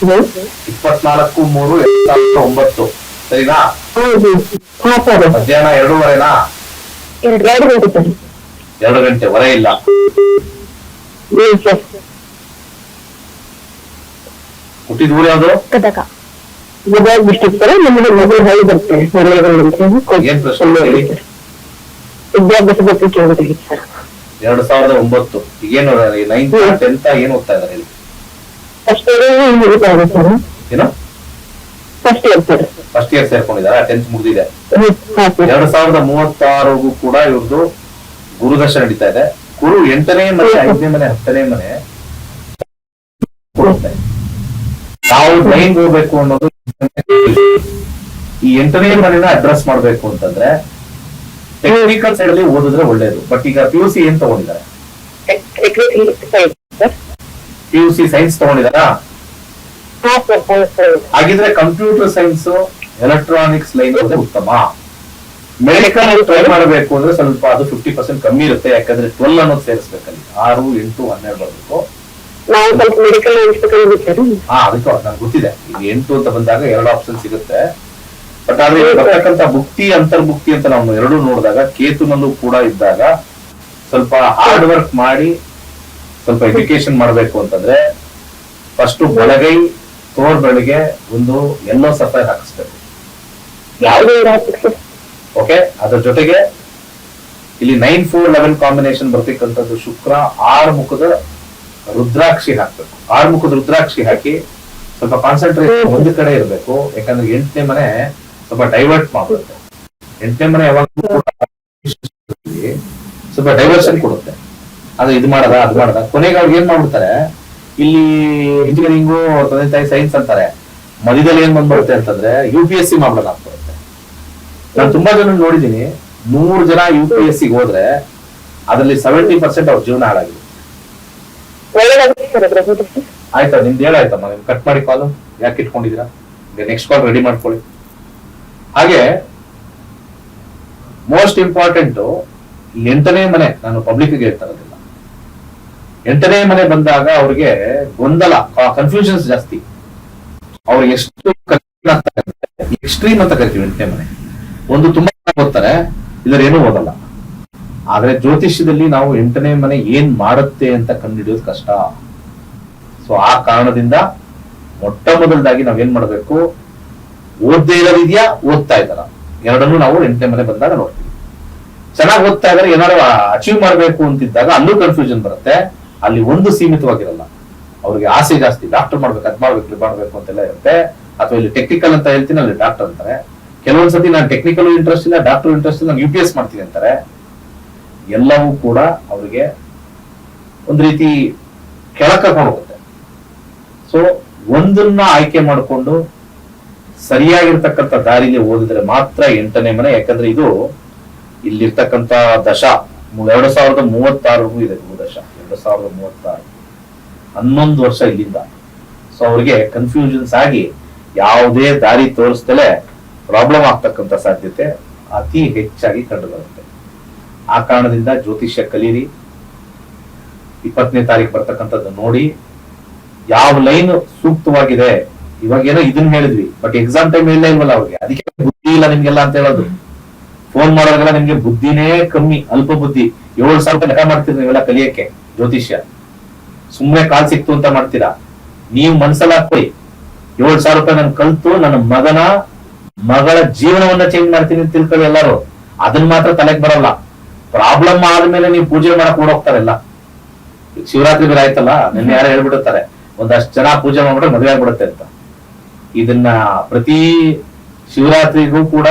24/3/2009 ಸರಿನಾ? ಹೌದು. ಹಾ ಸರ್. ಮಧ್ಯಾಹ್ನ 2:30ನಾ? 2 ಗಂಟೆ ಸರ್. 2 ಗಂಟೆ ಹೊರ ಇಲ್ಲ. ಸರ್. ಹುಟ್ಟಿದ ಊರು ಯಾವ್ದು? ಗದಗ. Gadag district sir. ನಮಗೆ ಮಗಳು ಹಳ್ಳಿ ಬರ್ತೇನೆ. ಏನ್ ಪ್ರಶ್ನೆ ಹೇಳಿ? ವಿದ್ಯಾಭ್ಯಾಸ ಬಗ್ಗೆ ಕೇಳಬೇಕಾಗಿತ್ತು ಸರ್. 2009. ಈಗೇನು 9th 10th ಏನು ಓದ್ತಾ ಇದಾರೆ ಹೇಳಿ? ಫಸ್ಟ್ ಇಯರ್ ಮುಗಿತಾ ಇದೆ ಸರ್. ಏನು first year sir. First year ಸೇರ್ಕೊಂಡಿದ್ದಾರೆ, 10th ಮುಗಿದಿದೆ. ಹಾ ಸರ್. 2036 ಕೂಡ ಇವ್ರದ್ದು ಗುರುದಶ ನಡೀತಾ ಇದೆ. ಗುರು 8ನೇ ಮನೆ, 5ನೇ ಮನೆ, 10ನೇ ಮನೆ ಕೊಡುತ್ತೆ. ನಾವು ಲೈನ್ ಹೋಗ್ಬೇಕು ಅನ್ನೋದು ಈ 8ನೇ ಮನೆನ ಅಡ್ರೆಸ್ ಮಾಡ್ಬೇಕು ಅಂತಂದ್ರೆ ಟೆಕ್ನಿಕಲ್ ಸೈಡ್ ಅಲ್ಲಿ ಓದಿದ್ರೆ ಒಳ್ಳೇದು. ಬಟ್ ಈಗ PUC ಏನ್ ತಗೊಂಡಿದ್ದಾರೆ? PUC ಸೈನ್ಸ್ ತಗೊಂಡಿದಾರಾ? ಹಾ ಸರ್. ಹಾಗಿದ್ರೆ ಕಂಪ್ಯೂಟರ್ ಸೈನ್ಸ್, ಎಲೆಕ್ಟ್ರಾನಿಕ್ಸ್ ಲೈನ್ ಹೋದ್ರೆ ಉತ್ತಮ. ಮೆಡಿಕಲ್ ಟ್ರೈ ಮಾಡಬೇಕು ಅಂದ್ರೆ ಸ್ವಲ್ಪ ಅದು 50% ಕಮ್ಮಿ ಇರುತ್ತೆ. ಯಾಕಂದ್ರೆ 12 ಅನ್ನೋದು ಸೇರಿಸ್ಬೇಕಲ್ಲಿ. 6, 8, 12 ಬರ್ಬೇಕು. ನಾವು ಸ್ವಲ್ಪ ಮೆಡಿಕಲ್ ಸರ್. ಅದಕ್ಕೆ ನಂಗೆ ಗೊತ್ತಿದೆ. ಈಗ 8 ಅಂತ ಬಂದಾಗ 2 ಆಪ್ಷನ್ ಸಿಗುತ್ತೆ. ಬಟ್ ಆದ್ರೆ ಬರ್ತಕ್ಕಂಥ ಭುಕ್ತಿ, ಅಂತರ್ಭುಕ್ತಿ ಅಂತ ನಾವು ಎರಡೂ ನೋಡಿದಾಗ ಕೇತುನಲ್ಲೂ ಕೂಡ ಇದ್ದಾಗ ಸ್ವಲ್ಪ ಹಾರ್ಡ್ ವರ್ಕ್ ಮಾಡಿ ಸ್ವಲ್ಪ ಎಜುಕೇಶನ್ ಮಾಡ್ಬೇಕು ಅಂತಂದ್ರೆ ಫಸ್ಟ್ ಬಲಗೈ ತೋರ್ ಬೆಳಿಗ್ಗೆ ಒಂದು ಎಲ್ಲೋ ಸಫೈರ್ ಹಾಕಿಸ್ಬೇಕು. ಓಕೆ, ಅದ್ರ ಜೊತೆಗೆ ಇಲ್ಲಿ 9-4-11 ಕಾಂಬಿನೇಷನ್ ಬರ್ತಕ್ಕಂಥದ್ದು ಶುಕ್ರ 6 ಮುಖದ ರುದ್ರಾಕ್ಷಿ ಹಾಕ್ಬೇಕು. 6 ಮುಖದ ರುದ್ರಾಕ್ಷಿ ಹಾಕಿ ಸ್ವಲ್ಪ ಕಾನ್ಸಂಟ್ರೇಷನ್ ಒಂದು ಕಡೆ ಇರಬೇಕು. ಯಾಕಂದ್ರೆ 8ನೇ ಮನೆ ಸ್ವಲ್ಪ ಡೈವರ್ಟ್ ಮಾಡುತ್ತೆ. 8ನೇ ಮನೆ ಯಾವಾಗ ಸ್ವಲ್ಪ ಡೈವರ್ಷನ್ ಕೊಡುತ್ತೆ. ಅದು ಇದು ಮಾಡದ ಅದು ಮಾಡದ ಕೊನೆಗೆ ಅವ್ರಿಗೆ ಏನ್ ಮಾಡ್ಬಿಡ್ತಾರೆ, ಇಲ್ಲಿ ಇಂಜಿನಿಯರಿಂಗು, ತಂದೆ ತಾಯಿ ಸೈನ್ಸ್ ಅಂತಾರೆ, ಮಧ್ಯದಲ್ಲಿ ಏನ್ ಬಂದ್ಬರುತ್ತೆ ಅಂತಂದ್ರೆ UPSC ಮಾಡ್ಬೋದು ಆಗ್ಬಿಡುತ್ತೆ. ನಾನು ತುಂಬಾ ಜನ ನೋಡಿದೀನಿ, 100 ಜನ UPSC ಹೋದ್ರೆ ಅದರಲ್ಲಿ 70% ಅವ್ರ ಜೀವನ ಹಾಳಾಗಿದೆ. ಆಯ್ತಾ, ನಿಮ್ದು ಹೇಳಾಯ್ತಮ್ಮ, ನಿಮ್ ಕಟ್ ಮಾಡಿ ಕಾಲು ಯಾಕೆ ಇಟ್ಕೊಂಡಿದ್ದೀರಾ? ನೆಕ್ಸ್ಟ್ ಕಾಲ್ ರೆಡಿ ಮಾಡ್ಕೊಳ್ಳಿ. ಹಾಗೆ ಮೋಸ್ಟ್ ಇಂಪಾರ್ಟೆಂಟ್ 8ನೇ ಮನೆ, ನಾನು ಪಬ್ಲಿಕ್ ಗೆ ಹೇಳ್ತಾ ಇರೋದಿಲ್ಲ. 8ನೇ ಮನೆ ಬಂದಾಗ ಅವ್ರಿಗೆ ಗೊಂದಲ, ಕನ್ಫ್ಯೂಷನ್ಸ್ ಜಾಸ್ತಿ. ಅವ್ರಿಗೆ ಎಷ್ಟು ಎಕ್ಸ್ಟ್ರೀಮ್ ಅಂತ ಕರಿತೀವಿ 8ನೇ ಮನೆ. ಒಂದು ತುಂಬಾ ಓದ್ತಾರೆ, ಇದ್ರ ಏನೂ ಓದಲ್ಲ. ಆದ್ರೆ ಜ್ಯೋತಿಷ್ಯದಲ್ಲಿ ನಾವು 8ನೇ ಮನೆ ಏನ್ ಮಾಡುತ್ತೆ ಅಂತ ಕಂಡುಹಿಡಿಯೋದು ಕಷ್ಟ. ಸೊ ಆ ಕಾರಣದಿಂದ ಮೊಟ್ಟ ಮೊದಲದಾಗಿ ನಾವೇನ್ ಮಾಡ್ಬೇಕು, ಓದ್ದೇ ಇರೋದಿದ್ಯಾ, ಓದ್ತಾ ಇದ್ದಾರ, ಎರಡನ್ನೂ ನಾವು 8ನೇ ಮನೆ ಬಂದಾಗ ನೋಡ್ತೀವಿ. ಚೆನ್ನಾಗಿ ಓದ್ತಾ ಇದಾರೆ, ಏನಾದ್ರು ಅಚೀವ್ ಮಾಡ್ಬೇಕು ಅಂತಿದ್ದಾಗ ಅಲ್ಲೂ ಕನ್ಫ್ಯೂಷನ್ ಬರುತ್ತೆ. ಅಲ್ಲಿ ಒಂದು ಸೀಮಿತವಾಗಿರಲ್ಲ, ಅವ್ರಿಗೆ ಆಸೆ ಜಾಸ್ತಿ, ಡಾಕ್ಟರ್ ಮಾಡ್ಬೇಕು, ಅದ್ ಮಾಡ್ಬೇಕು, ಇದು ಮಾಡ್ಬೇಕು ಅಂತೆಲ್ಲ ಇರುತ್ತೆ. ಅಥವಾ ಇಲ್ಲಿ ಟೆಕ್ನಿಕಲ್ ಅಂತ ಹೇಳ್ತೀನಿ, ಅಲ್ಲಿ ಡಾಕ್ಟರ್ ಅಂತಾರೆ. ಕೆಲವೊಂದ್ಸತಿ ನಾನು ಟೆಕ್ನಿಕಲ್ ಇಂಟ್ರೆಸ್ಟ್ ಇಲ್ಲ, ಡಾಕ್ಟರ್ ಇಂಟ್ರೆಸ್ಟ್ ಇಲ್ಲ, ನಾನು UPS ಮಾಡ್ತೀನಿ ಅಂತಾರೆ. ಎಲ್ಲವೂ ಕೂಡ ಅವ್ರಿಗೆ ಒಂದ್ ರೀತಿ ಕೆಳಕೊಂಡು ಹೋಗುತ್ತೆ. ಸೊ ಒಂದನ್ನ ಆಯ್ಕೆ ಮಾಡಿಕೊಂಡು ಸರಿಯಾಗಿರ್ತಕ್ಕಂಥ ದಾರಿಲಿ ಓದಿದ್ರೆ ಮಾತ್ರ 8ನೇ ಮನೆ. ಯಾಕಂದ್ರೆ ಇದು ಇಲ್ಲಿರ್ತಕ್ಕಂಥ ದಶ 2036 ಇದೆ. ದಶ 2036, 11 ವರ್ಷ ಇಲ್ಲಿಂದ. ಸೊ ಅವ್ರಿಗೆ ಕನ್ಫ್ಯೂಷನ್ಸ್ ಆಗಿ ಯಾವುದೇ ದಾರಿ ತೋರಿಸ್ದಲೆ ಪ್ರಾಬ್ಲಮ್ ಆಗ್ತಕ್ಕಂಥ ಸಾಧ್ಯತೆ ಅತಿ ಹೆಚ್ಚಾಗಿ ಕಂಡು ಬರುತ್ತೆ. ಆ ಕಾರಣದಿಂದ ಜ್ಯೋತಿಷ್ಯ ಕಲೀರಿ. 20ನೇ ತಾರೀಕು ಬರ್ತಕ್ಕಂಥದ್ದು ನೋಡಿ ಯಾವ ಲೈನ್ ಸೂಕ್ತವಾಗಿದೆ. ಇವಾಗ ಏನೋ ಇದನ್ನ ಹೇಳಿದ್ವಿ, ಬಟ್ ಎಕ್ಸಾಮ್ ಟೈಮ್ ಇಲ್ಲ ಇಲ್ವಲ್ಲ ಅವ್ರಿಗೆ, ಅದಕ್ಕೆ ಬುದ್ಧಿ ಇಲ್ಲ ನಿಮ್ಗೆಲ್ಲ ಅಂತ ಹೇಳೋದು. ಫೋನ್ ಮಾಡೋದ್ರೆಲ್ಲ ನಿಮ್ಗೆ ಬುದ್ಧಿನೇ ಕಮ್ಮಿ, ಅಲ್ಪ ಬುದ್ಧಿ. 7,000 ರೂಪಾಯಿ ಲೆಕ್ಕ ಮಾಡ್ತೀರಿ ನೀವೆಲ್ಲ ಕಲಿಯಕ್ಕೆ ಜ್ಯೋತಿಷ್ಯ. ಸುಮ್ಮನೆ ಕಾಲ್ ಸಿಕ್ತು ಅಂತ ಮಾಡ್ತೀರಾ? ನೀವು ಮನ್ಸಲ್ಲ ಹಾಕೊಳ್ಳಿ, 7,000 ರೂಪಾಯಿ ನಾನು ಕಲ್ತು ನನ್ನ ಮಗಳ ಜೀವನವನ್ನ ಚೇಂಜ್ ಮಾಡ್ತೀನಿ ಅಂತ ತಿಳ್ಕೊಳ್ಳಿ ಎಲ್ಲಾರು. ಅದನ್ನ ಮಾತ್ರ ತಲೆಗೆ ಬರಲ್ಲ. ಪ್ರಾಬ್ಲಮ್ ಆದ್ಮೇಲೆ ನೀವು ಪೂಜೆ ಮಾಡಕ್ ಓಡೋಗ್ತಾರಲ್ಲ. ಶಿವರಾತ್ರಿ ಬೇರೆ ಆಯ್ತಲ್ಲ, ನಿನ್ನೆ ಯಾರು ಹೇಳ್ಬಿಡುತ್ತಾರೆ, ಒಂದಷ್ಟು ಜನ ಪೂಜೆ ಮಾಡ್ಬಿಟ್ರೆ ಮದುವೆ ಆಗ್ಬಿಡುತ್ತೆ ಅಂತ. ಇದನ್ನ ಪ್ರತಿ ಶಿವರಾತ್ರಿಗೂ ಕೂಡ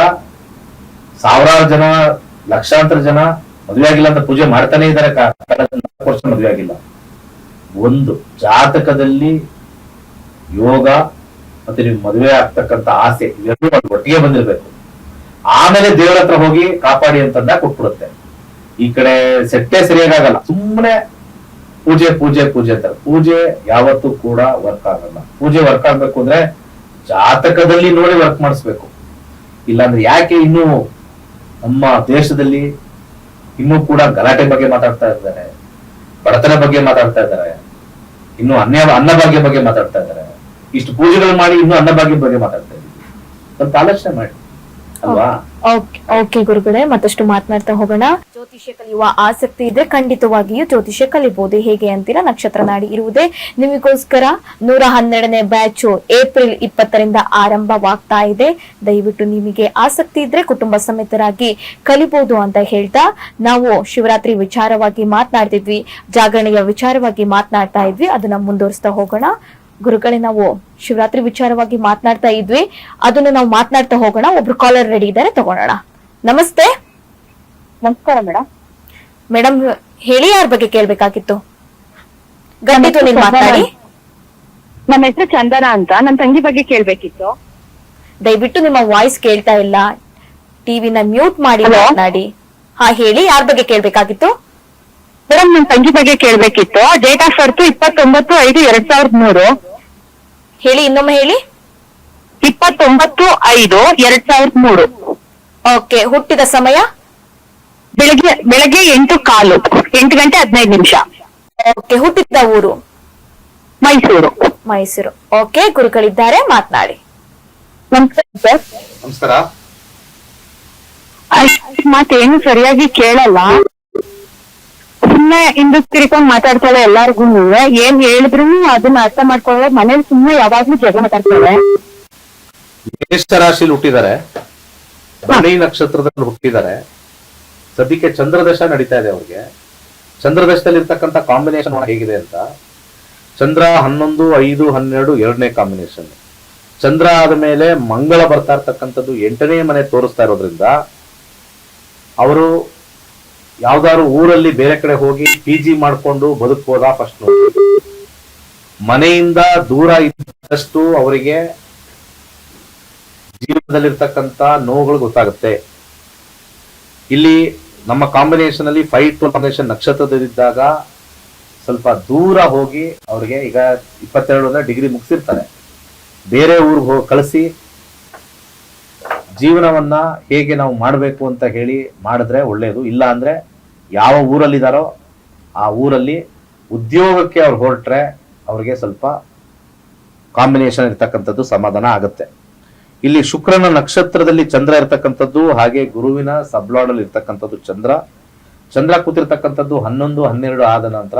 ಸಾವಿರಾರು ಜನ, ಲಕ್ಷಾಂತರ ಜನ ಮದುವೆ ಆಗಿಲ್ಲ ಅಂತ ಪೂಜೆ ಮಾಡ್ತಾನೆ ಇದ್ದಾರೆ. 4 ವರ್ಷ ಮದುವೆ ಆಗಿಲ್ಲ. ಒಂದು ಜಾತಕದಲ್ಲಿ ಯೋಗ ಮತ್ತೆ ನೀವು ಮದುವೆ ಆಗ್ತಕ್ಕಂಥ ಆಸೆ ಇವೆರಡೂ ಒಟ್ಟಿಗೆ ಬಂದಿರ್ಬೇಕು. ಆಮೇಲೆ ದೇವರ ಹತ್ರ ಹೋಗಿ ಕಾಪಾಡಿ ಅಂತಂದ ಕೊಟ್ಬಿಡುತ್ತೆ. ಈ ಕಡೆ ಸೆಟ್ಟೆ ಸರಿಯಾಗಲ್ಲ, ಸುಮ್ಮನೆ ಪೂಜೆ ಪೂಜೆ ಪೂಜೆ ಅಂತಾರೆ. ಪೂಜೆ ಯಾವತ್ತೂ ಕೂಡ ವರ್ಕ್ ಆಗಲ್ಲ. ಪೂಜೆ ವರ್ಕ್ ಆಗ್ಬೇಕು ಅಂದ್ರೆ ಜಾತಕದಲ್ಲಿ ನೋಡಿ ವರ್ಕ್ ಮಾಡಿಸ್ಬೇಕು. ಇಲ್ಲಾಂದ್ರೆ ಯಾಕೆ ಇನ್ನು ನಮ್ಮ ದೇಶದಲ್ಲಿ ಇನ್ನೂ ಕೂಡ ಗಲಾಟೆ ಬಗ್ಗೆ ಮಾತಾಡ್ತಾ ಇದ್ದಾರೆ, ಬಡತನ ಬಗ್ಗೆ ಮಾತಾಡ್ತಾ ಇದ್ದಾರೆ, ಇನ್ನು ಅನ್ನಭಾಗ್ಯ ಬಗ್ಗೆ ಮಾತಾಡ್ತಾ ಇದ್ದಾರೆ. ಇಷ್ಟು ಪೂಜೆಗಳು ಮಾಡಿ ಇನ್ನು ಅನ್ನಭಾಗ್ಯ ಬಗ್ಗೆ ಮಾತಾಡ್ತಾ ಇದ್ದೀವಿ. ಸ್ವಲ್ಪ ಆಲೋಚನೆ ಮಾಡಿ ಅಲ್ವಾ? ಓಕೆ ಗುರುಗಳೇ, ಮತ್ತಷ್ಟು ಮಾತನಾಡ್ತಾ ಹೋಗೋಣ. ಜ್ಯೋತಿಷ್ಯ ಕಲಿಯುವ ಆಸಕ್ತಿ ಇದ್ರೆ ಖಂಡಿತವಾಗಿಯೂ ಜ್ಯೋತಿಷ್ಯ ಕಲಿಬಹುದು. ಹೇಗೆ ಅಂತೀರಾ? ನಕ್ಷತ್ರ ನಾಡಿ ಇರುವುದೇ ನಿಮಗೋಸ್ಕರ 112ನೇ ಬ್ಯಾಚು ಏಪ್ರಿಲ್ 20ರಿಂದ ಆರಂಭವಾಗ್ತಾ ಇದೆ. ದಯವಿಟ್ಟು ನಿಮಗೆ ಆಸಕ್ತಿ ಇದ್ರೆ ಕುಟುಂಬ ಸಮೇತರಾಗಿ ಕಲಿಬಹುದು ಅಂತ ಹೇಳ್ತಾ ನಾವು ಶಿವರಾತ್ರಿ ವಿಚಾರವಾಗಿ ಮಾತನಾಡ್ತಿದ್ವಿ, ಜಾಗರಣೆಯ ವಿಚಾರವಾಗಿ ಮಾತನಾಡ್ತಾ ಇದ್ವಿ. ಅದನ್ನ ಮುಂದುವರಿಸ್ತಾ ಹೋಗೋಣ. ಗುರುಗಳೇ, ನಾವು ಶಿವರಾತ್ರಿ ವಿಚಾರವಾಗಿ ಮಾತನಾಡ್ತಾ ಇದ್ವಿ, ಅದನ್ನು ನಾವು ಮಾತನಾಡ್ತಾ ಹೋಗೋಣ. ಒಬ್ರು ಕಾಲರ್ ರೆಡಿ ಇದ್ದಾರೆ, ತಗೊಳ್ಳೋಣ. ನಮಸ್ತೆ. ನಮಸ್ಕಾರ ಮೇಡಮ್. ಮೇಡಮ್ ಹೇಳಿ, ಯಾರ ಬಗ್ಗೆ ಕೇಳ್ಬೇಕಾಗಿತ್ತು? ಗಂಡಿತು ನೀವು ಮಾತಾಡಿ. ನಮ್ಮ ಹೆಸರು ಚಂದನ ಅಂತ, ನನ್ನ ತಂಗಿ ಬಗ್ಗೆ ಕೇಳ್ಬೇಕಿತ್ತು. ದಯವಿಟ್ಟು ನಿಮ್ಮ ವಾಯ್ಸ್ ಕೇಳ್ತಾ ಇಲ್ಲ, ಟಿವಿನ ಮ್ಯೂಟ್ ಮಾಡಿ ಮಾತನಾಡಿ. ಹಾ ಹೇಳಿ, ಯಾರ ಬಗ್ಗೆ ಕೇಳ್ಬೇಕಾಗಿತ್ತು? ಮೇಡಮ್, ನನ್ನ ತಂಗಿ ಬಗ್ಗೆ ಕೇಳ್ಬೇಕಿತ್ತು. Date of birth 29/5/2003. ಹೇಳಿ, ಇನ್ನೊಮ್ಮೆ ಹೇಳಿ. 29/5/2003. ಓಕೆ. ಹುಟ್ಟಿದ ಸಮಯ? ಬೆಳಗ್ಗೆ 8:15, 8 ಗಂಟೆ 15 ನಿಮಿಷ. ಓಕೆ. ಹುಟ್ಟಿದ ಊರು? ಮೈಸೂರು. ಮೈಸೂರು. ಓಕೆ, ಗುರುಗಳಿದ್ದಾರೆ, ಮಾತನಾಡಿ. ನಮಸ್ಕಾರ ಸರ್. ನಮಸ್ಕಾರ. ಮಾತೇನು ಸರಿಯಾಗಿ ಕೇಳಲ್ಲ, ಸುಮ್ನೆ ಹಿಂದಕ್ಕೆ ತಿರ್ಕೊಂಡ್ ಮಾತಾಡ್ತಾಳೆ. ಎಲ್ಲಾರ್ಗು ಏನ್ ಹೇಳಿದ್ರು ಅದನ್ನ ಅರ್ಥ ಮಾಡ್ಕೊಳ್ಳೋ. ಮನೇಲಿ ಸುಮ್ನೆ ಯಾವಾಗ್ಲೂ ಜಗಳ ಮಾತಾಡ್ತಾಳೆ. ಮೇಷ ರಾಶಿಲಿ ಹುಟ್ಟಿದ್ದಾರೆ, ಭರಣಿ ನಕ್ಷತ್ರದಲ್ಲಿ ಹುಟ್ಟಿದ್ದಾರೆ. ಸದ್ಯಕ್ಕೆ ಚಂದ್ರದಶ ನಡೀತಾ ಇದೆ ಅವ್ರಿಗೆ. ಚಂದ್ರದಶದಲ್ಲಿ ಇರ್ತಕ್ಕಂಥ ಕಾಂಬಿನೇಷನ್ ಹೇಗಿದೆ ಅಂತ, ಚಂದ್ರ 11, 5, 12 ಎರಡನೇ ಕಾಂಬಿನೇಷನ್. ಚಂದ್ರ ಆದ ಮೇಲೆ ಮಂಗಳ ಬರ್ತಾ ಇರ್ತಕ್ಕಂಥದ್ದು 8ನೇ ಮನೆ ತೋರಿಸ್ತಾ ಇರೋದ್ರಿಂದ ಅವರು ಯಾವ್ದಾದ್ರು ಊರಲ್ಲಿ ಬೇರೆ ಕಡೆ ಹೋಗಿ PG ಮಾಡ್ಕೊಂಡು ಬದುಕ್ಬೋದಾ? ಫಸ್ಟ್ ನೋಡಿ. ಮನೆಯಿಂದ ದೂರ ಇದ್ದಷ್ಟು ಅವರಿಗೆ ಜೀವನದಲ್ಲಿರ್ತಕ್ಕಂಥ ನೋವುಗಳು ಗೊತ್ತಾಗುತ್ತೆ. ಇಲ್ಲಿ ನಮ್ಮ ಕಾಂಬಿನೇಷನ್ ಅಲ್ಲಿ 5-12 ಕಾಂಬಿನೇಷನ್ ನಕ್ಷತ್ರದಲ್ಲಿದ್ದಾಗ ಸ್ವಲ್ಪ ದೂರ ಹೋಗಿ ಅವ್ರಿಗೆ, ಈಗ 22 ಡಿಗ್ರಿ ಮುಗಿಸಿರ್ತಾರೆ, ಬೇರೆ ಊರಿಗೆ ಹೋಗಿ ಕಳಿಸಿ ಜೀವನವನ್ನ ಹೇಗೆ ನಾವು ಮಾಡಬೇಕು ಅಂತ ಹೇಳಿ ಮಾಡಿದ್ರೆ ಒಳ್ಳೇದು. ಇಲ್ಲ ಅಂದ್ರೆ ಯಾವ ಊರಲ್ಲಿದ್ದಾರೋ ಆ ಊರಲ್ಲಿ ಉದ್ಯೋಗಕ್ಕೆ ಅವ್ರು ಹೊರಟ್ರೆ ಅವ್ರಿಗೆ ಸ್ವಲ್ಪ ಕಾಂಬಿನೇಷನ್ ಇರ್ತಕ್ಕಂಥದ್ದು ಸಮಾಧಾನ ಆಗುತ್ತೆ. ಇಲ್ಲಿ ಶುಕ್ರನ ನಕ್ಷತ್ರದಲ್ಲಿ ಚಂದ್ರ ಇರ್ತಕ್ಕಂಥದ್ದು, ಹಾಗೆ ಗುರುವಿನ ಸಬ್ಲಾಡ್ ಅಲ್ಲಿ ಇರ್ತಕ್ಕಂಥದ್ದು ಚಂದ್ರ ಕೂತಿರ್ತಕ್ಕಂಥದ್ದು 11, 12 ಆದ ನಂತರ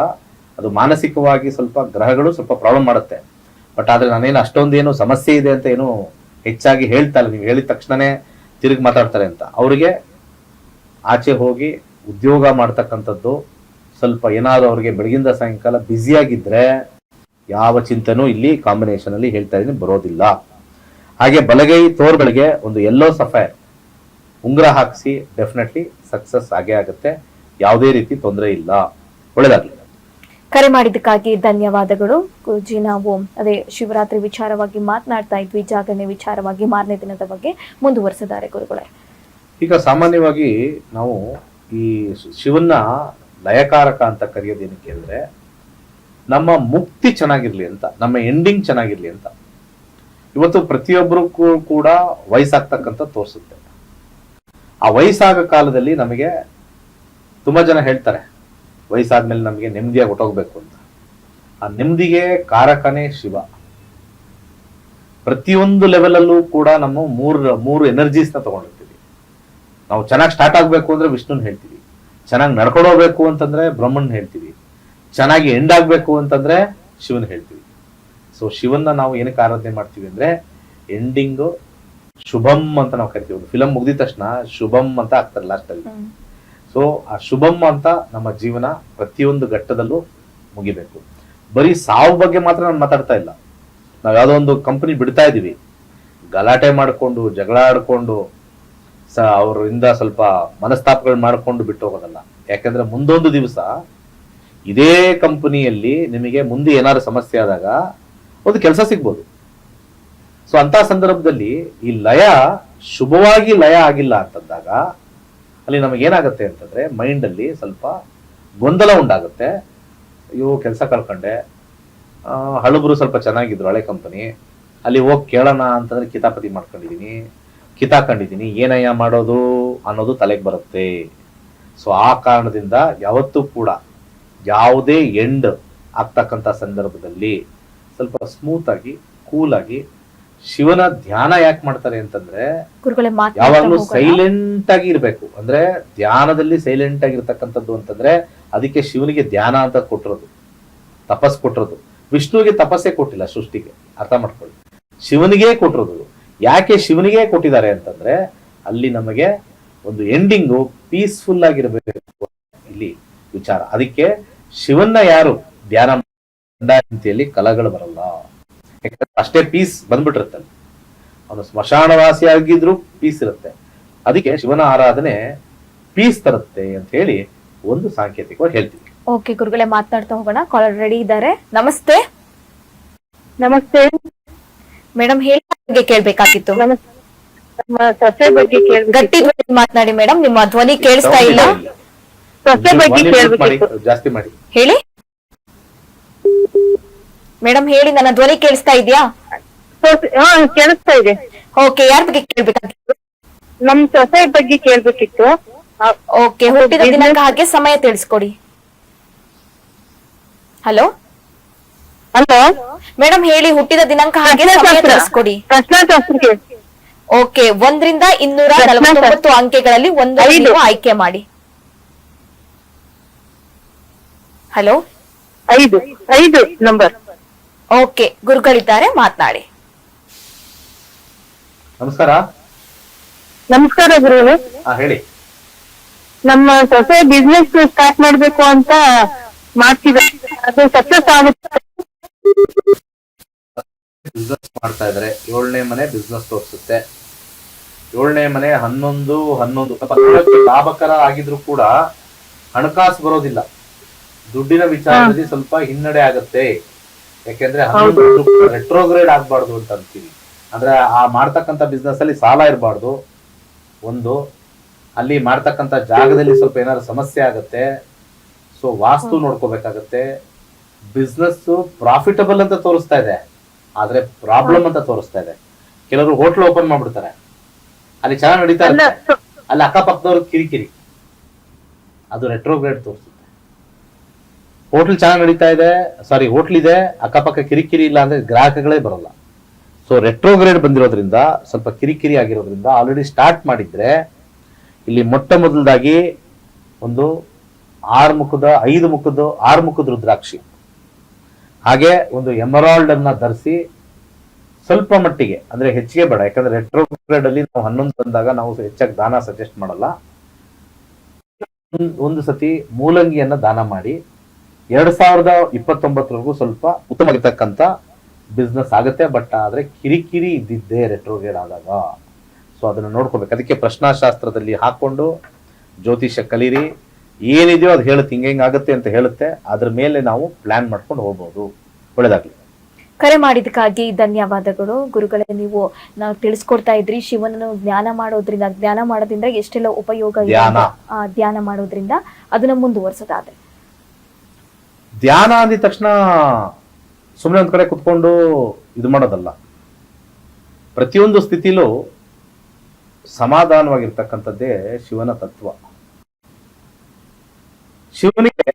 ಅದು ಮಾನಸಿಕವಾಗಿ ಸ್ವಲ್ಪ ಗ್ರಹಗಳು ಸ್ವಲ್ಪ ಪ್ರಾಬ್ಲಮ್ ಮಾಡುತ್ತೆ. ಬಟ್ ಆದ್ರೆ ನಾನೇನು ಅಷ್ಟೊಂದೇನು ಸಮಸ್ಯೆ ಇದೆ ಅಂತ ಏನು ಹೆಚ್ಚಾಗಿ ಹೇಳ್ತಾ ಇಲ್ಲ. ನೀವು ಹೇಳಿದ ತಕ್ಷಣನೇ ತಿರುಗಿ ಮಾತಾಡ್ತಾರೆ ಅಂತ. ಅವರಿಗೆ ಆಚೆ ಹೋಗಿ ಉದ್ಯೋಗ ಮಾಡ್ತಕ್ಕಂಥದ್ದು ಸ್ವಲ್ಪ ಏನಾದ್ರು ಅವ್ರಿಗೆ ಬೆಳಗಿಂದ ಸಾಯಂಕಾಲ ಬ್ಯುಸಿಯಾಗಿದ್ರೆ ಯಾವ ಚಿಂತೆನೂ ಇಲ್ಲಿ ಕಾಂಬಿನೇಷನ್ ಅಲ್ಲಿ ಹೇಳ್ತಾ ಇದೀನಿ ಬರೋದಿಲ್ಲ. ಹಾಗೆ ಬಲಗೈ ತೋರ್ಗಳಿಗೆ ಒಂದು ಯೆಲ್ಲೋ ಸಫೈರ್ ಉಂಗುರ ಹಾಕಿಸಿ ಡೆಫಿನೆಟ್ಲಿ ಸಕ್ಸಸ್ ಆಗೇ ಆಗುತ್ತೆ. ಯಾವುದೇ ರೀತಿ ತೊಂದರೆ ಇಲ್ಲ. ಒಳ್ಳೆದಾಗ್ಲಿ. ಕರೆ ಮಾಡಿದ್ದಕ್ಕಾಗಿ ಧನ್ಯವಾದಗಳು ಗುರುಜಿ. ನಾವು ಅದೇ ಶಿವರಾತ್ರಿ ವಿಚಾರವಾಗಿ ಮಾತನಾಡ್ತಾ ಇದ್ವಿ, ಜಾಗರಣೆ ವಿಚಾರವಾಗಿ ಮಾರನೇ ದಿನದ ಬಗ್ಗೆ ಮುಂದುವರಿಸಿದ್ದಾರೆ ಗುರುಗಳೇ. ಈಗ ಸಾಮಾನ್ಯವಾಗಿ ನಾವು ಈ ಶಿವನ್ನ ಲಯಕಾರಕ ಅಂತ ಕರೆಯೋದೇನಕ್ಕೆ ಅಂದ್ರೆ ನಮ್ಮ ಮುಕ್ತಿ ಚೆನ್ನಾಗಿರ್ಲಿ ಅಂತ, ನಮ್ಮ ಎಂಡಿಂಗ್ ಚೆನ್ನಾಗಿರ್ಲಿ ಅಂತ. ಇವತ್ತು ಪ್ರತಿಯೊಬ್ಬರು ಕೂಡ ವಯಸ್ಸಾಗ್ತಕ್ಕಂಥ ತೋರಿಸುತ್ತೆ. ಆ ವಯಸ್ಸಾಗ ಕಾಲದಲ್ಲಿ ನಮಗೆ ತುಂಬಾ ಜನ ಹೇಳ್ತಾರೆ ವಯಸ್ಸಾದ್ಮೇಲೆ ನಮಗೆ ನೆಮ್ಮದಿಯಾಗಿ ಹೊಟ್ಟೋಗ್ಬೇಕು ಅಂತ. ಆ ನೆಮ್ಮದಿಗೆ ಕಾರಕನೇ ಶಿವ. ಪ್ರತಿಯೊಂದು ಲೆವೆಲ್ ಅಲ್ಲೂ ಕೂಡ ನಮ್ಮ ಮೂರು ಎನರ್ಜೀಸ್ ನ ತಗೊಂಡಿರ್ತೀವಿ. ನಾವು ಚೆನ್ನಾಗಿ ಸ್ಟಾರ್ಟ್ ಆಗ್ಬೇಕು ಅಂದ್ರೆ ವಿಷ್ಣುನ್ ಹೇಳ್ತೀವಿ, ಚೆನ್ನಾಗಿ ನಡ್ಕೊಂಡು ಹೋಗ್ಬೇಕು ಅಂತಂದ್ರೆ ಬ್ರಹ್ಮನ್ ಹೇಳ್ತೀವಿ, ಚೆನ್ನಾಗಿ ಎಂಡ್ ಆಗ್ಬೇಕು ಅಂತಂದ್ರೆ ಶಿವನ್ ಹೇಳ್ತೀವಿ. ಸೊ ಶಿವನ್ನ ನಾವು ಏನಕ್ಕೆ ಆರಾಧನೆ ಮಾಡ್ತೀವಿ ಅಂದ್ರೆ ಎಂಡಿಂಗು ಶುಭಂ ಅಂತ ನಾವು ಕರಿತೀವಿ. ಒಂದು ಫಿಲಂ ಮುಗ್ದಿದ ತಕ್ಷಣ ಶುಭಂ ಅಂತ ಆಗ್ತಾರೆ ಲಾಸ್ಟ್ ಅಲ್ಲಿ. ಸೊ ಆ ಶುಭಂ ಅಂತ ನಮ್ಮ ಜೀವನ ಪ್ರತಿಯೊಂದು ಘಟ್ಟದಲ್ಲೂ ಮುಗಿಬೇಕು. ಬರೀ ಸಾವು ಬಗ್ಗೆ ಮಾತ್ರ ನಾನು ಮಾತಾಡ್ತಾ ಇಲ್ಲ. ನಾವ್ ಯಾವ್ದೋ ಒಂದು ಕಂಪನಿ ಬಿಡ್ತಾ ಇದೀವಿ, ಗಲಾಟೆ ಮಾಡಿಕೊಂಡು ಜಗಳ ಆಡ್ಕೊಂಡು ಅವರಿಂದ ಸ್ವಲ್ಪ ಮನಸ್ತಾಪಗಳು ಮಾಡಿಕೊಂಡು ಬಿಟ್ಟು ಹೋಗೋದಲ್ಲ. ಯಾಕಂದ್ರೆ ಮುಂದೊಂದು ದಿವಸ ಇದೇ ಕಂಪನಿಯಲ್ಲಿ ನಿಮಗೆ ಮುಂದೆ ಏನಾದ್ರು ಸಮಸ್ಯೆ ಆದಾಗ ಒಂದು ಕೆಲಸ ಸಿಗ್ಬೋದು. ಸೊ ಅಂತ ಸಂದರ್ಭದಲ್ಲಿ ಈ ಲಯ ಶುಭವಾಗಿ ಲಯ ಆಗಿಲ್ಲ ಅಂತಂದಾಗ ಅಲ್ಲಿ ನಮಗೇನಾಗುತ್ತೆ ಅಂತಂದ್ರೆ ಮೈಂಡ್ ಅಲ್ಲಿ ಸ್ವಲ್ಪ ಗೊಂದಲ ಉಂಟಾಗುತ್ತೆ. ಅಯ್ಯೋ ಕೆಲಸ ಕಳ್ಕೊಂಡೆ, ಹಳಬರು ಸ್ವಲ್ಪ ಚೆನ್ನಾಗಿದ್ರು ಹಳೆ ಕಂಪನಿ, ಅಲ್ಲಿ ಹೋಗಿ ಕೇಳೋಣ ಅಂತಂದ್ರೆ ಕಿತಾಕೊಂಡಿದ್ದೀನಿ, ಏನಯ್ಯ ಮಾಡೋದು ಅನ್ನೋದು ತಲೆಗೆ ಬರುತ್ತೆ. ಸೊ ಆ ಕಾರಣದಿಂದ ಯಾವತ್ತೂ ಕೂಡ ಯಾವುದೇ ಎಂಡ್ ಆಗ್ತಕ್ಕಂಥ ಸಂದರ್ಭದಲ್ಲಿ ಸ್ವಲ್ಪ ಸ್ಮೂತ್ ಆಗಿ ಕೂಲ್ ಆಗಿ ಶಿವನ ಧ್ಯಾನ ಯಾಕೆ ಮಾಡ್ತಾರೆ ಅಂತಂದ್ರೆ ಗುರುಗಳೇ ಯಾವಾಗ್ಲೂ ಸೈಲೆಂಟ್ ಆಗಿ ಇರ್ಬೇಕು. ಅಂದ್ರೆ ಧ್ಯಾನದಲ್ಲಿ ಸೈಲೆಂಟ್ ಆಗಿರ್ತಕ್ಕಂಥದ್ದು ಅಂತಂದ್ರೆ ಅದಕ್ಕೆ ಶಿವನಿಗೆ ಧ್ಯಾನ ಅಂತ ಕೊಟ್ಟಿರೋದು, ತಪಸ್ ಕೊಟ್ಟಿರೋದು. ವಿಷ್ಣುವಿಗೆ ತಪಸ್ಸೇ ಕೊಟ್ಟಿಲ್ಲ ಸೃಷ್ಟಿಗೆ, ಅರ್ಥ ಮಾಡ್ಕೊಳ್ಳಿ. ಶಿವನಿಗೆ ಕೊಟ್ಟಿರೋದು. ಯಾಕೆ ಶಿವನಿಗೆ ಕೊಟ್ಟಿದ್ದಾರೆ ಅಂತಂದ್ರೆ ಅಲ್ಲಿ ನಮಗೆ ಒಂದು ಎಂಡಿಂಗು ಪೀಸ್ಫುಲ್ ಆಗಿರ್ಬೇಕು ಇಲ್ಲಿ ವಿಚಾರ. ಅದಕ್ಕೆ ಶಿವನ್ನ ಯಾರು ಧ್ಯಾನ ರೀತಿಯಲ್ಲಿ ಕಲಗಳು ಬರಲ್ಲ, ಅಷ್ಟೇ ಪೀಸ್ ಬಂದ್ಬಿಟ್ಟಿರುತ್ತೆ. ಅವನು ಸ್ಮಶಾನವಾಸಿ ಆಗಿದ್ರು ಪೀಸ್ ಇರುತ್ತೆ. ಅದಕ್ಕೆ ಶಿವನ ಆರಾಧನೆ ಪೀಸ್ ತರುತ್ತೆ ಅಂತ ಹೇಳಿ ಒಂದು ಸಾಂಕೇತಿಕವಾಗಿ ಹೇಳ್ತೀವಿ. ಓಕೆ ಗುರುಗಳೇ, ಮಾತನಾಡ್ತಾ ಹೋಗೋಣ. ಕಾಲರ್ ರೆಡಿ ಇದ್ದಾರೆ. ನಮಸ್ತೆ. ನಮಸ್ತೆ ಮೇಡಮ್ ಹೇಳಿ ಕೇಳ್ಬೇಕಾಗಿತ್ತು. ನಮ್ಮ ಸೊಸೆ ಬಗ್ಗೆ ಗಟ್ಟಿ ಮಾತನಾಡಿ ಮೇಡಮ್, ನಿಮ್ಮ ಧ್ವನಿ ಕೇಳಿಸ್ತಾ ಇಲ್ಲ. ಸೊಸೆ ಬಗ್ಗೆ ಕೇಳ್ಬೇಕಿತ್ತು. ಜಾಸ್ತಿ ಮಾಡಿ ಹೇಳಿ ಮೇಡಮ್, ಹೇಳಿ. ನನ್ನ ಧ್ವನಿ ಕೇಳಿಸ್ತಾ ಇದೆಯಾ? ಹಾ ಕೇಳಿಸ್ತಾ ಇದೆ. ಓಕೆ, ಯಾರ ಬಗ್ಗೆ ಕೇಳ್ಬೇಕಾಗಿತ್ತು? ನಮ್ ಸೊಸೆ ಬಗ್ಗೆ ಕೇಳ್ಬೇಕಿತ್ತು. ಓಕೆ, ಹುಟ್ಟಿದ ದಿನಾಂಕ ಹಾಗೆ ಸಮಯ ತಿಳಿಸ್ಕೊಡಿ. ಹಲೋ ಹಲೋ ಮೇಡಮ್, ಹೇಳಿ. ಹುಟ್ಟಿದ ದಿನಾಂಕ ಹಾಗೆ ಸಮಯ ತಿಳಿಸ್ಕೊಡಿ. ಪ್ರಶ್ನಾಶಾಸ್ತ್ರಕ್ಕೆ. ಓಕೆ, 1 ರಿಂದ 249 ಅಂಕೆಗಳಲ್ಲಿ ಒಂದನ್ನು ನೀವು ಆಯ್ಕೆ ಮಾಡಿ. Hello 5 number. ಓಕೆ, ಗುರುಗಳಿದ್ದಾರೆ, ಮಾತನಾಡಿ. ನಮಸ್ಕಾರ. ನಮಸ್ಕಾರ ಗುರುಗಳೇ. ಹೇಳಿ. ನಮ್ಮ ಸೊಸೆ ಬಿಸ್ನೆಸ್ ಸ್ಟಾರ್ಟ್ ಮಾಡ್ಬೇಕು ಅಂತ ಮಾಡ್ತಿದ್ದಾರೆ, ಅದು ಸಕ್ಸಸ್ ಆಗುತ್ತೆ? ಬಿಸ್ನೆಸ್ ಮಾಡ್ತಾ ಇದಾರೆ. 7ನೇ ಮನೆ ಬಿಸ್ನೆಸ್ ತೋರಿಸುತ್ತೆ. 7ನೇ ಮನೆ 11 ಲಾಭಕರ ಆಗಿದ್ರು ಕೂಡ ಹಣಕಾಸು ಬರೋದಿಲ್ಲ. ದುಡ್ಡಿನ ವಿಚಾರದಲ್ಲಿ ಸ್ವಲ್ಪ ಹಿನ್ನಡೆ ಆಗತ್ತೆ. ಯಾಕೆಂದ್ರೆ ರೆಟ್ರೋಗ್ರೇಡ್ ಆಗ್ಬಾರ್ದು ಅಂತ ಅಂತೀವಿ. ಅಂದ್ರೆ ಆ ಮಾಡ್ತಕ್ಕಂಥ ಬಿಸ್ನೆಸ್ ಅಲ್ಲಿ ಸಾಲ ಇರಬಾರ್ದು. ಒಂದು ಅಲ್ಲಿ ಮಾಡ್ತಕ್ಕಂಥ ಜಾಗದಲ್ಲಿ ಸ್ವಲ್ಪ ಏನಾದ್ರು ಸಮಸ್ಯೆ ಆಗತ್ತೆ. ಸೊ ವಾಸ್ತು ನೋಡ್ಕೋಬೇಕಾಗತ್ತೆ. ಬಿಸ್ನೆಸ್ ಪ್ರಾಫಿಟಬಲ್ ಅಂತ ತೋರಿಸ್ತಾ ಇದೆ, ಆದ್ರೆ ಪ್ರಾಬ್ಲಮ್ ಅಂತ ತೋರಿಸ್ತಾ ಇದೆ. ಕೆಲವರು ಹೋಟ್ಲ್ ಓಪನ್ ಮಾಡ್ಬಿಡ್ತಾರೆ, ಅಲ್ಲಿ ಚೆನ್ನಾಗಿ ನಡೀತಾ ಇರುತ್ತೆ, ಅಲ್ಲಿ ಅಕ್ಕಪಕ್ಕದವ್ರು ಕಿರಿಕಿರಿ, ಅದು ರೆಟ್ರೋಗ್ರೇಡ್ ತೋರಿಸುತ್ತೆ. ಹೋಟ್ಲ್ ಚೆನ್ನಾಗಿ ನಡೀತಾ ಇದೆ, ಹೋಟ್ಲ್ ಇದೆ, ಅಕ್ಕಪಕ್ಕ ಕಿರಿಕಿರಿ ಇಲ್ಲ ಅಂದ್ರೆ ಗ್ರಾಹಕಗಳೇ ಬರಲ್ಲ. ಸೊ ರೆಟ್ರೋಗ್ರೇಡ್ ಬಂದಿರೋದ್ರಿಂದ ಸ್ವಲ್ಪ ಕಿರಿಕಿರಿ ಆಗಿರೋದ್ರಿಂದ ಆಲ್ರೆಡಿ ಸ್ಟಾರ್ಟ್ ಮಾಡಿದ್ರೆ ಇಲ್ಲಿ ಮೊಟ್ಟ ಮೊದಲದಾಗಿ ಒಂದು 6 ಮುಖದ ರುದ್ರಾಕ್ಷಿ, ಹಾಗೆ ಒಂದು ಎಮರಾಲ್ಡ್ ಅನ್ನ ಧರಿಸಿ ಸ್ವಲ್ಪ ಮಟ್ಟಿಗೆ, ಅಂದ್ರೆ ಹೆಚ್ಚಿಗೆ ಬೇಡ, ಯಾಕಂದ್ರೆ ರೆಟ್ರೋಗ್ರೇಡ್ ಅಲ್ಲಿ ನಾವು 11 ಬಂದಾಗ ನಾವು ಹೆಚ್ಚಾಗಿ ದಾನ ಸಜೆಸ್ಟ್ ಮಾಡಲ್ಲ. ಒಂದು ಸತಿ ಮೂಲಂಗಿಯನ್ನ ದಾನ ಮಾಡಿ 2029 ಸ್ವಲ್ಪ ಉತ್ತಮವಾಗಿರ್ತಕ್ಕಂಥ ಬಿಸ್ನೆಸ್ ಆಗುತ್ತೆ. ಬಟ್ ಆದ್ರೆ ಕಿರಿಕಿರಿ ಇದ್ದಿದ್ದೇ ರೆಟ್ರೋಗ್ರೇಡ್ ಆದಾಗ. ಸೊ ಅದನ್ನ ನೋಡ್ಕೋಬೇಕು. ಅದಕ್ಕೆ ಪ್ರಶ್ನಾಶಾಸ್ತ್ರದಲ್ಲಿ ಹಾಕೊಂಡು ಜ್ಯೋತಿಷ್ಯ ಕಲೀರಿ, ಏನಿದೆಯೋ ಅದು ಹೇಳುತ್ತೆ, ಹಿಂಗಾಗುತ್ತೆ ಅಂತ ಹೇಳುತ್ತೆ. ಅದ್ರ ಮೇಲೆ ನಾವು ಪ್ಲಾನ್ ಮಾಡ್ಕೊಂಡು ಹೋಗ್ಬೋದು. ಒಳ್ಳೇದಾಗ್ಲಿ. ಕರೆ ಮಾಡಿದಕ್ಕಾಗಿ ಧನ್ಯವಾದಗಳು ಗುರುಗಳೇ. ನಾವು ತಿಳಿಸ್ಕೊಡ್ತಾ ಇದ್ರಿ ಶಿವನನ್ನು ಜ್ಞಾನ ಮಾಡೋದ್ರಿಂದ ಎಷ್ಟೆಲ್ಲ ಉಪಯೋಗ ಇದೆ. ಧ್ಯಾನ ಮಾಡೋದ್ರಿಂದ ಅದನ್ನ ಮುಂದುವರ್ಸೋದಾದ್ರೆ, ಧ್ಯಾನ ಅಂದಿದ ತಕ್ಷಣ ಸುಮ್ಮನೆ ಒಂದ್ ಕಡೆ ಕುತ್ಕೊಂಡು ಇದು ಮಾಡೋದಲ್ಲ. ಪ್ರತಿಯೊಂದು ಸ್ಥಿತಿಲೂ ಸಮಾಧಾನವಾಗಿರ್ತಕ್ಕಂಥದ್ದೇ ಶಿವನ ತತ್ವ. ಶಿವನಿಗೆ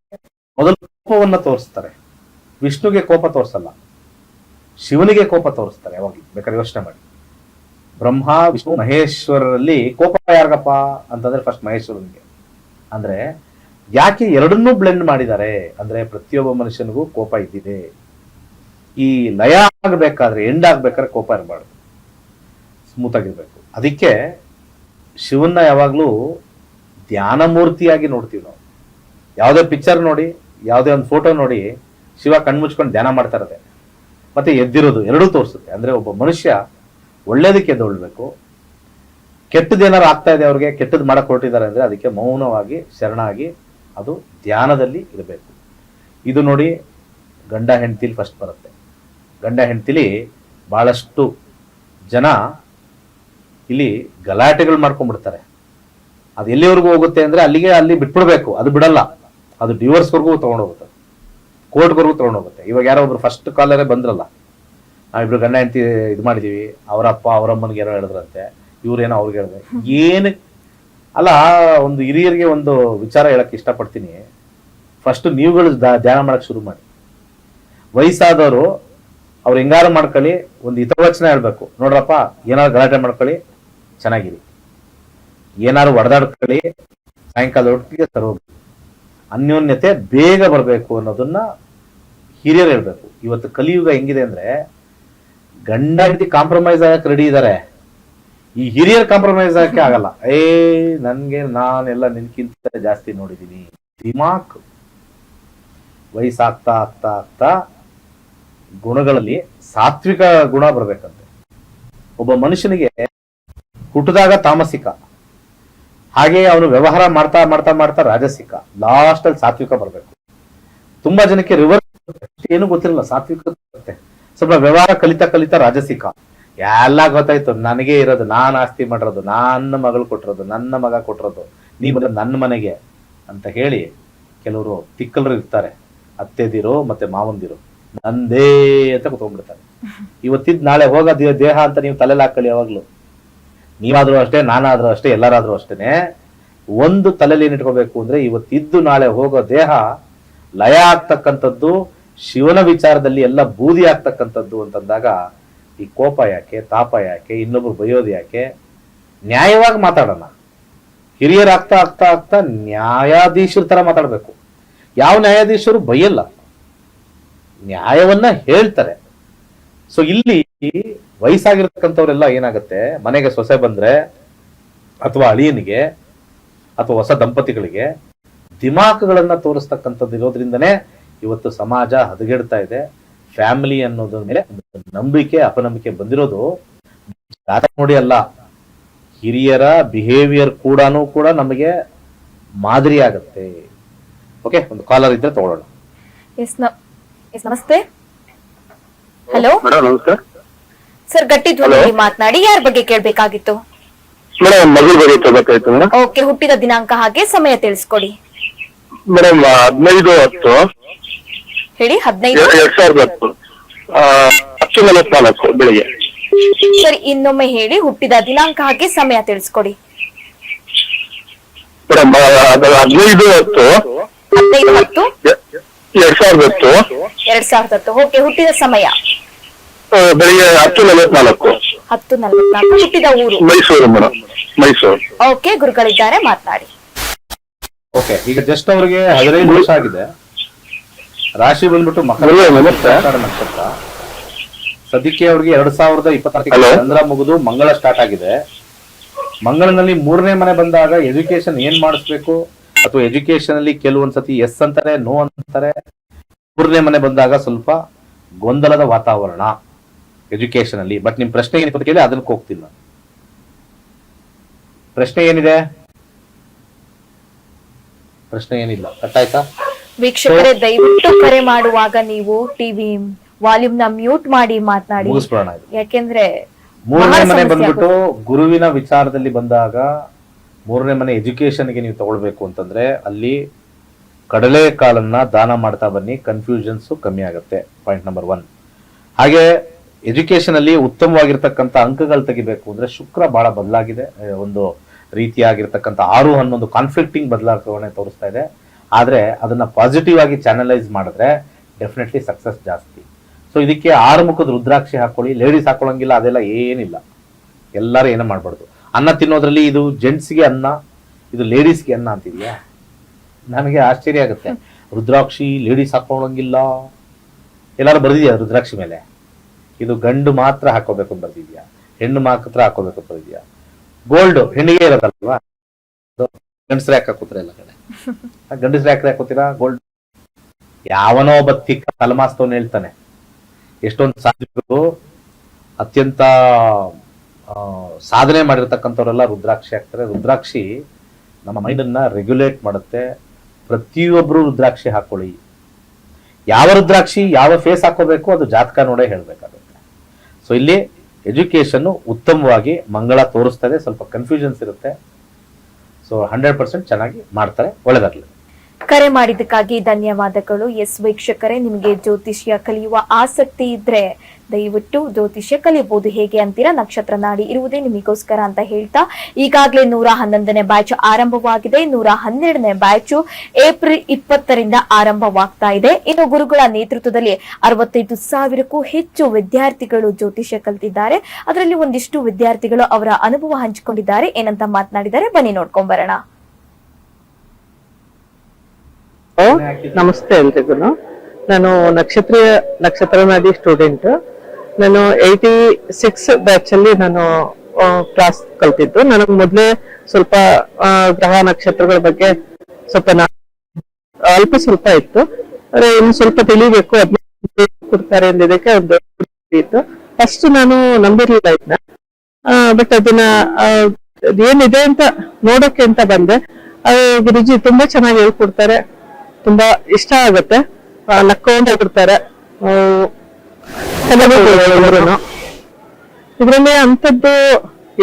ಮೊದಲು ಕೋಪವನ್ನ ತೋರಿಸ್ತಾರೆ, ವಿಷ್ಣುಗೆ ಕೋಪ ತೋರಿಸಲ್ಲ, ಶಿವನಿಗೆ ಕೋಪ ತೋರಿಸ್ತಾರೆ. ಯಾವಾಗಲೂ ಬೇಕಾದ್ರೆ ಯೋಚನೆ ಮಾಡಿ. ಬ್ರಹ್ಮ ವಿಷ್ಣು ಮಹೇಶ್ವರರಲ್ಲಿ ಕೋಪ ಯಾರಿಗಪ್ಪ ಅಂತಂದ್ರೆ ಫಸ್ಟ್ ಮಹೇಶ್ವರನಿಗೆ. ಅಂದ್ರೆ ಯಾಕೆ ಎರಡನ್ನೂ ಬ್ಲೆಂಡ್ ಮಾಡಿದ್ದಾರೆ ಅಂದ್ರೆ ಪ್ರತಿಯೊಬ್ಬ ಮನುಷ್ಯನಿಗೂ ಕೋಪ ಇದ್ದಿದೆ. ಈ ಲಯ ಆಗ್ಬೇಕಾದ್ರೆ, ಎಂಡ್ ಆಗ್ಬೇಕಾದ್ರೆ ಕೋಪ ಇರಬಾರ್ದು, ಸ್ಮೂತ್ ಆಗಿರ್ಬೇಕು. ಅದಕ್ಕೆ ಶಿವನ್ನ ಯಾವಾಗ್ಲೂ ಧ್ಯಾನ ಮೂರ್ತಿಯಾಗಿ ನೋಡ್ತೀವಿ ನಾವು. ಯಾವುದೇ ಪಿಕ್ಚರ್ ನೋಡಿ, ಯಾವುದೇ ಒಂದು ಫೋಟೋ ನೋಡಿ, ಶಿವ ಕಣ್ಮುಚ್ಕೊಂಡು ಧ್ಯಾನ ಮಾಡ್ತಾ ಇರೋದೆ ಮತ್ತೆ ಎದ್ದಿರೋದು ಎರಡೂ ತೋರಿಸುತ್ತೆ. ಅಂದ್ರೆ ಒಬ್ಬ ಮನುಷ್ಯ ಒಳ್ಳೇದಕ್ಕೆ ಎದ್ದೊಳ್ಬೇಕು. ಕೆಟ್ಟದೇನಾರು ಆಗ್ತಾ ಇದೆ ಅವ್ರಿಗೆ, ಕೆಟ್ಟದ್ದು ಮಾಡಕ್ ಹೊರಟಿದ್ದಾರೆ ಅಂದ್ರೆ ಅದಕ್ಕೆ ಮೌನವಾಗಿ ಶರಣಾಗಿ ಅದು ಧ್ಯಾನದಲ್ಲಿ ಇರಬೇಕು. ಇದು ನೋಡಿ ಗಂಡ ಹೆಂಡತಿಲಿ ಫಸ್ಟ್ ಬರುತ್ತೆ. ಗಂಡ ಹೆಂಡತಿಲಿ ಬಹಳಷ್ಟು ಜನ ಇಲ್ಲಿ ಗಲಾಟೆಗಳು ಮಾಡ್ಕೊಂಡ್ಬಿಡ್ತಾರೆ. ಅದು ಎಲ್ಲಿವರೆಗೂ ಹೋಗುತ್ತೆ ಅಂದ್ರೆ ಅಲ್ಲಿ ಬಿಟ್ಬಿಡ್ಬೇಕು, ಅದು ಬಿಡಲ್ಲ, ಅದು ಡಿವೋರ್ಸ್ವರೆಗೂ ತಗೊಂಡೋಗುತ್ತೆ, ಕೋರ್ಟ್ವರೆಗೂ ತಗೊಂಡೋಗುತ್ತೆ. ಇವಾಗ ಯಾರೋ ಒಬ್ರು ಫಸ್ಟ್ ಕಾಲರೇ ಬಂದ್ರಲ್ಲ, ನಾವಿಬ್ರು ಗಂಡ ಹೆಂಡತಿ ಇದು ಮಾಡಿದೀವಿ, ಅವರಪ್ಪ ಅವರಮ್ಮನಿಗೆ ಏನೋ ಹೇಳಿದ್ರಂತೆ, ಇವ್ರೇನೋ ಅವ್ರಿಗೆ ಹೇಳಿದ್ರೆ ಏನು ಅಲ್ಲ. ಒಂದು ಹಿರಿಯರಿಗೆ ಒಂದು ವಿಚಾರ ಹೇಳಕ್ ಇಷ್ಟಪಡ್ತೀನಿ. ಫಸ್ಟ್ ನೀವುಗಳು ಧ್ಯಾನ ಮಾಡಕ್ ಶುರು ಮಾಡಿ. ವಯಸ್ಸಾದವರು ಅವ್ರು ಹೆಂಗಾರು ಮಾಡ್ಕೊಳ್ಳಿ, ಒಂದು ಹಿತವಚನ ಹೇಳ್ಬೇಕು. ನೋಡ್ರಪ್ಪ, ಏನಾದ್ರು ಗಲಾಟೆ ಮಾಡ್ಕೊಳ್ಳಿ, ಚೆನ್ನಾಗಿರಿ, ಏನಾದ್ರು ಹೊಡೆದಾಡ್ಕೊಳ್ಳಿ, ಸಾಯಂಕಾಲ ಒಟ್ಟಿಗೆ ತರೋದು, ಅನ್ಯೋನ್ಯತೆ ಬೇಗ ಬರಬೇಕು ಅನ್ನೋದನ್ನ ಹಿರಿಯರು ಹೇಳ್ಬೇಕು. ಇವತ್ತು ಕಲಿಯುಗ ಹೆಂಗಿದೆ ಅಂದ್ರೆ ಗಂಡ ಹೆಂಡತಿ ಕಾಂಪ್ರಮೈಸ್ ಆಗಕ್ಕೆ ರೆಡಿ ಇದ್ದಾರೆ, ಈ ಹಿರಿಯರ್ ಕಾಂಪ್ರಮೈಸ್ ಆಗಕ್ಕೆ ಆಗಲ್ಲ. ನನ್ಗೆ ನಾನೆಲ್ಲ ನಿನ್ಕಿಂತ ಜಾಸ್ತಿ ನೋಡಿದೀನಿ. ದಿಮಾಕ್ ವಯಸ್ಸಾಗ್ತಾ ಆಗ್ತಾ ಆಗ್ತಾ ಗುಣಗಳಲ್ಲಿ ಸಾತ್ವಿಕ ಗುಣ ಬರ್ಬೇಕಂತೆ. ಒಬ್ಬ ಮನುಷ್ಯನಿಗೆ ಹುಟ್ಟಿದಾಗ ತಾಮಸಿಕ, ಹಾಗೆ ಅವನು ವ್ಯವಹಾರ ಮಾಡ್ತಾ ಮಾಡ್ತಾ ಮಾಡ್ತಾ ರಾಜಸಿಕ, ಲಾಸ್ಟ್ ಅಲ್ಲಿ ಸಾತ್ವಿಕ ಬರ್ಬೇಕು. ತುಂಬಾ ಜನಕ್ಕೆ ರಿವರ್ಸ್ ಏನು ಗೊತ್ತಿರಲ್ಲ, ಸಾತ್ವಿಕ ಬರುತ್ತೆ. ಸ್ವಲ್ಪ ವ್ಯವಹಾರ ಕಲಿತಾ ಕಲಿತಾ ರಾಜಸಿಕ, ಎಲ್ಲ ಗೊತ್ತಾಯ್ತು, ನನಗೆ ಇರೋದು, ನಾನು ಆಸ್ತಿ ಮಾಡಿರೋದು, ನನ್ನ ಮಗಳು ಕೊಟ್ಟಿರೋದು, ನನ್ನ ಮಗ ಕೊಟ್ಟಿರೋದು, ನೀ ಬಂದ ನನ್ನ ಮನೆಗೆ ಅಂತ ಹೇಳಿ ಕೆಲವರು ತಿಕ್ಕಲರು ಇರ್ತಾರೆ. ಅತ್ತೆದಿರೋ ಮತ್ತೆ ಮಾವಂದಿರು ನಂದೇ ಅಂತ ಕುತ್ಕೊಂಡ್ಬಿಡ್ತಾರೆ. ಇವತ್ತಿದ್ ನಾಳೆ ಹೋಗ ದೇಹ ಅಂತ ನೀವು ತಲೆಯಲ್ಲಿ ಹಾಕೊಳ್ಳಿ. ಯಾವಾಗ್ಲೂ ನೀವಾದ್ರೂ ಅಷ್ಟೇ, ನಾನಾದ್ರೂ ಅಷ್ಟೇ, ಎಲ್ಲರಾದ್ರೂ ಅಷ್ಟೇನೆ. ಒಂದು ತಲೆಯಲ್ಲಿ ಏನಿಟ್ಕೋಬೇಕು ಅಂದ್ರೆ ಇವತ್ತಿದ್ದು ನಾಳೆ ಹೋಗೋ ದೇಹ ಲಯ ಆಗ್ತಕ್ಕಂಥದ್ದು, ಶಿವನ ವಿಚಾರದಲ್ಲಿ ಎಲ್ಲ ಬೂದಿ ಆಗ್ತಕ್ಕಂಥದ್ದು ಅಂತಂದಾಗ ಈ ಕೋಪ ಯಾಕೆ, ತಾಪ ಯಾಕೆ, ಇನ್ನೊಬ್ರು ಬೈಯೋದು ಯಾಕೆ? ನ್ಯಾಯವಾಗಿ ಮಾತಾಡೋಣ. ಹಿರಿಯರಾಗ್ತಾ ಆಗ್ತಾ ಆಗ್ತಾ ನ್ಯಾಯಾಧೀಶರ ತರ ಮಾತಾಡ್ಬೇಕು. ಯಾವ ನ್ಯಾಯಾಧೀಶರು ಬೈಯಲ್ಲ, ನ್ಯಾಯವನ್ನ ಹೇಳ್ತಾರೆ. ಸೊ ಇಲ್ಲಿ ವಯಸ್ಸಾಗಿರ್ತಕ್ಕಂಥವ್ರೆಲ್ಲ ಏನಾಗುತ್ತೆ, ಮನೆಗೆ ಸೊಸೆ ಬಂದ್ರೆ ಅಥವಾ ಅಳಿಯನಿಗೆ ಅಥವಾ ಹೊಸ ದಂಪತಿಗಳಿಗೆ ದಿಮಾಕುಗಳನ್ನ ತೋರಿಸ್ತಕ್ಕಂಥದ್ದು ಇರೋದ್ರಿಂದನೇ ಇವತ್ತು ಸಮಾಜ ಹದಗೆಡ್ತಾ ಇದೆ. ಫ್ಯಾಮಿಲಿ ಅನ್ನೋದ್ರ ಮೇಲೆ ನಂಬಿಕೆ ಅಪನಂಬಿಕೆ ಬಂದಿರೋದು ನೋಡಿ ಅಲ್ಲ, ಹಿರಿಯರ ಬಿಹೇವಿಯರ್ ಕೂಡ ನಮಗೆ ಮಾದರಿ ಆಗತ್ತೆ. ಓಕೆ, ಒಂದು ಕಾಲರ್ ಇದ್ರೆ ತಗೊಳ್ಳೋಣ. ನಮಸ್ತೆ. ಹಲೋ ಮೇಡಮ್ ನಮಸ್ತೆ. ಸರ್, ಗಟ್ಟಿ ಧ್ವನಿಯಲ್ಲಿ ಮಾತನಾಡಿ. ಯಾರ ಬಗ್ಗೆ ಕೇಳ್ಬೇಕಾಗಿತ್ತು? ಮೇಡಮ್ ಮಗಳ ಬಗ್ಗೆ ತಗೋಬೇಕಾಯ್ತು ಮೇಡಮ್. ಓಕೆ, ಹುಟ್ಟಿದ ದಿನಾಂಕ ಹಾಗೆ ಸಮಯ ತಿಳಿಸ್ಕೊಡಿ. ಮೇಡಮ್ 15/10 ಹೇಳಿ. 15 2010 10:44 ಬೆಳಿಗ್ಗೆ. ಸರಿ, ಇನ್ನೊಮ್ಮೆ ಹೇಳಿ. ಹುಟ್ಟಿದ ದಿನಾಂಕ ಹಾಗೆ ಸಮಯ ತಿಳಿಸ್ಕೊಡಿ. ಮೇಡಮ್ 15/10 15/10 2010 2010. ಓಕೆ, ಹುಟ್ಟಿದ ಸಮಯ ಬೆಳಿಗ್ಗೆ 10:44. 10:44. ಹುಟ್ಟಿದ ಊರು? ಮೈಸೂರು ಮೇಡಮ್, ಮೈಸೂರು. ಓಕೆ, ಗುರುಗಳಿದ್ದಾರೆ, ಮಾತನಾಡಿ. ಓಕೆ, ಈಗ ಜಸ್ಟ್ ಅವ್ರಿಗೆ 15 ವರ್ಷ ಆಗಿದೆ. ರಾಶಿ ಬಂದ್ಬಿಟ್ಟು ಮಕರ ನಕ್ಷತ್ರ. ಸದ್ಯಕ್ಕೆ ಅವ್ರಿಗೆ 2024 ಚಂದ್ರ ಮುಗಿದು ಮಂಗಳ ಸ್ಟಾರ್ಟ್ ಆಗಿದೆ. ಮಂಗಳನಲ್ಲಿ 3ನೇ ಮನೆ ಬಂದಾಗ ಎಜುಕೇಶನ್ ಏನ್ ಮಾಡಿಸ್ಬೇಕು, ಅಥವಾ ಎಜುಕೇಶನ್ ಅಲ್ಲಿ ಕೆಲವೊಂದ್ಸತಿ ಎಸ್ ಅಂತಾರೆ, ನೋ ಅಂತಾರೆ. 3ನೇ ಮನೆ ಬಂದಾಗ ಸ್ವಲ್ಪ ಗೊಂದಲದ ವಾತಾವರಣ ಎಜುಕೇಶನ್ ಅಲ್ಲಿ. ಬಟ್ ನಿಮ್ ಪ್ರಶ್ನೆ ಏನಿದೆ ಕೇಳಿ, ಅದಕ್ಕೆ ಹೋಗ್ತಿಲ್ಲ. ಪ್ರಶ್ನೆ ಏನಿದೆ? ಪ್ರಶ್ನೆ ಏನಿಲ್ಲ. ಕಟ್ಟಾಯ್ತಾ? ವೀಕ್ಷಕರೇ, ದಯವಿಟ್ಟು ಕರೆ ಮಾಡುವಾಗ ನೀವು ಟಿವಿ ವಾಲ್ಯೂಮ್ ನ ಮ್ಯೂಟ್ ಮಾಡಿ ಮಾತನಾಡಿ. ಮುಗಿಸ್ಬಿಡೋಣ. ಯಾಕೆಂದ್ರೆ 3ನೇ ಮನೆ ಬಂದ್ಬಿಟ್ಟು ಗುರುವಿನ ವಿಚಾರದಲ್ಲಿ ಬಂದಾಗ, 3ನೇ ಮನೆ ಎಜುಕೇಶನ್ಗೆ ನೀವು ತಗೊಳ್ಬೇಕು ಅಂತಂದ್ರೆ ಅಲ್ಲಿ ಕಡಲೆ ಕಾಳನ್ನ ದಾನ ಮಾಡ್ತಾ ಬನ್ನಿ, ಕನ್ಫ್ಯೂಷನ್ಸ್ ಕಮ್ಮಿ ಆಗುತ್ತೆ. Point number 1. ಹಾಗೆ ಎಜುಕೇಶನ್ ಅಲ್ಲಿ ಉತ್ತಮವಾಗಿರ್ತಕ್ಕಂಥ ಅಂಕಗಳು ತೆಗಿಬೇಕು ಅಂದ್ರೆ ಶುಕ್ರ ಬಹಳ ಬದಲಾಗಿದೆ. ಒಂದು ರೀತಿಯಾಗಿರ್ತಕ್ಕಂಥ 6-11 ಕಾನ್ಫ್ಲಿಕ್ಟಿಂಗ್ ಬದಲಾವಣೆ ತೋರಿಸ್ತಾ ಇದೆ. ಆದ್ರೆ ಅದನ್ನ ಪಾಸಿಟಿವ್ ಆಗಿ ಚಾನಲೈಸ್ ಮಾಡಿದ್ರೆ ಡೆಫಿನೆಟ್ಲಿ ಸಕ್ಸಸ್ ಜಾಸ್ತಿ. ಸೊ ಇದಕ್ಕೆ 6 ಮುಖದ ರುದ್ರಾಕ್ಷಿ ಹಾಕೊಳ್ಳಿ. ಲೇಡೀಸ್ ಹಾಕೊಳ್ಳಂಗಿಲ್ಲ, ಅದೆಲ್ಲ ಏನಿಲ್ಲ. ಎಲ್ಲರೂ ಏನೋ ಮಾಡ್ಬಾರ್ದು. ಅನ್ನ ತಿನ್ನೋದ್ರಲ್ಲಿ ಇದು ಜೆಂಟ್ಸ್ಗೆ ಅನ್ನ, ಇದು ಲೇಡೀಸ್ಗೆ ಅನ್ನ ಅಂತಿದ್ಯಾ? ನನಗೆ ಆಶ್ಚರ್ಯ ಆಗುತ್ತೆ. ರುದ್ರಾಕ್ಷಿ ಲೇಡೀಸ್ ಹಾಕೊಳ್ಳಂಗಿಲ್ಲ, ಎಲ್ಲಾರು ಬರ್ದಿದ್ಯಾ ರುದ್ರಾಕ್ಷಿ ಮೇಲೆ? ಇದು ಗಂಡು ಮಾತ್ರ ಹಾಕೋಬೇಕು ಅಂತ ಬರ್ದಿದ್ಯಾ? ಹೆಣ್ಣು ಮಾತ್ರ ಹಾಕೋಬೇಕು ಅಂತ ಬರ್ದಿದ್ಯಾ? ಗೋಲ್ಡ್ ಹೆಣ್ಣಿಗೆ ಇರೋದಲ್ವಾ? ಗಂಡಸ್ರೆ ಹಾಕೋತೀರ ಎಲ್ಲ ಕಡೆ. ಗಂಡಸ್ರೆ ಹಾಕೋತೀರಾ ಗೋಲ್ಡ್? ಯಾವನೋ ಒಬ್ಬ ತಿಕ್ಕ ತಲಮಾಸ್ತವನ್ನ ಹೇಳ್ತಾನೆ. ಎಷ್ಟೊಂದು ಸಾಧಕರು ಅತ್ಯಂತ ಸಾಧನೆ ಮಾಡಿರ್ತಕ್ಕಂಥವರೆಲ್ಲ ರುದ್ರಾಕ್ಷಿ ಹಾಕ್ತಾರೆ. ರುದ್ರಾಕ್ಷಿ ನಮ್ಮ ಮೈಂಡನ್ನು ರೆಗ್ಯುಲೇಟ್ ಮಾಡುತ್ತೆ. ಪ್ರತಿಯೊಬ್ಬರು ರುದ್ರಾಕ್ಷಿ ಹಾಕೊಳ್ಳಿ. ಯಾವ ರುದ್ರಾಕ್ಷಿ ಯಾವ ಫೇಸ್ ಹಾಕೋಬೇಕು ಅದು ಜಾತಕ ನೋಡೇ ಹೇಳಬೇಕಾಗುತ್ತೆ. ಸೊ ಇಲ್ಲಿ ಎಜುಕೇಶನ್ನು ಉತ್ತಮವಾಗಿ ಮಂಗಳ ತೋರಿಸ್ತದೆ. ಸ್ವಲ್ಪ ಕನ್ಫ್ಯೂಷನ್ಸ್ ಇರುತ್ತೆ. ಸೊ 100% ಚೆನ್ನಾಗಿ ಮಾಡ್ತಾರೆ. ಒಳ್ಳೆದಾಗಲಿ. ಕರೆ ಮಾಡಿದ್ದಕ್ಕಾಗಿ ಧನ್ಯವಾದಗಳು. ಎಸ್ ವೀಕ್ಷಕರೇ, ನಿಮಗೆ ಜ್ಯೋತಿಷ್ಯ ಕಲಿಯುವ ಆಸಕ್ತಿ ಇದ್ರೆ ದಯವಿಟ್ಟು ಜ್ಯೋತಿಷ್ಯ ಕಲಿಯಬಹುದು. ಹೇಗೆ ಅಂತೀರಾ? ನಕ್ಷತ್ರ ನಾಡಿ ಇರುವುದೇ ನಿಮಗೋಸ್ಕರ ಅಂತ ಹೇಳ್ತಾ ಈಗಾಗಲೇ 111ನೇ ಬ್ಯಾಚ್ ಆರಂಭವಾಗಿದೆ. 112ನೇ ಬ್ಯಾಚ್ ಏಪ್ರಿಲ್ 20ರಿಂದ ಆರಂಭವಾಗ್ತಾ ಇದೆ. ಇನ್ನು ಗುರುಗಳ ನೇತೃತ್ವದಲ್ಲಿ 65,000ಕ್ಕೂ ಹೆಚ್ಚು ವಿದ್ಯಾರ್ಥಿಗಳು ಜ್ಯೋತಿಷ್ಯ ಕಲಿತಿದ್ದಾರೆ. ಅದರಲ್ಲಿ ಒಂದಿಷ್ಟು ವಿದ್ಯಾರ್ಥಿಗಳು ಅವರ ಅನುಭವ ಹಂಚಿಕೊಂಡಿದ್ದಾರೆ. ಏನಂತ ಮಾತನಾಡಿದ್ದಾರೆ ಬನ್ನಿ ನೋಡ್ಕೊಂಡ್ ಬರೋಣ. ನಮಸ್ತೆ ಎಲ್ರಿಗೂ. ನಾನು ನಕ್ಷತ್ರ ನಾಡಿ ಸ್ಟೂಡೆಂಟ್. ನಾನು 86 ಬ್ಯಾಚ್ ಅಲ್ಲಿ ನಾನು ಕ್ಲಾಸ್ ಕಲ್ತಿದ್ದು. ನನಗೆ ಮೊದಲೇ ಸ್ವಲ್ಪ ಗ್ರಹ ನಕ್ಷತ್ರಗಳ ಬಗ್ಗೆ ಸ್ವಲ್ಪ ಇತ್ತು. ಆದ್ರೆ ಇನ್ನು ಸ್ವಲ್ಪ ತಿಳಿಬೇಕು, ಅದನ್ನ ಕೊಡ್ತಾರೆ ಅಂದಿದ್ದಕ್ಕೆ ಒಂದು ಇತ್ತು. ಫಸ್ಟ್ ನಾನು ನಂಬಿರ್ಲಿಲ್ಲ ಇದನ್ನ, ಬಟ್ ಅದನ್ನ ಏನಿದೆ ಅಂತ ನೋಡೋಕೆ ಅಂತ ಬಂದೆ. ಗುರುಜಿ ತುಂಬಾ ಚೆನ್ನಾಗಿ ಹೇಳ್ಕೊಡ್ತಾರೆ, ತುಂಬಾ ಇಷ್ಟ ಆಗುತ್ತೆ. ನಕ್ಕೊಂಡು ಹೋಗ್ಬಿಡ್ತಾರೆ. ಇದ್ರಲ್ಲಿ ಅಂತದ್ದು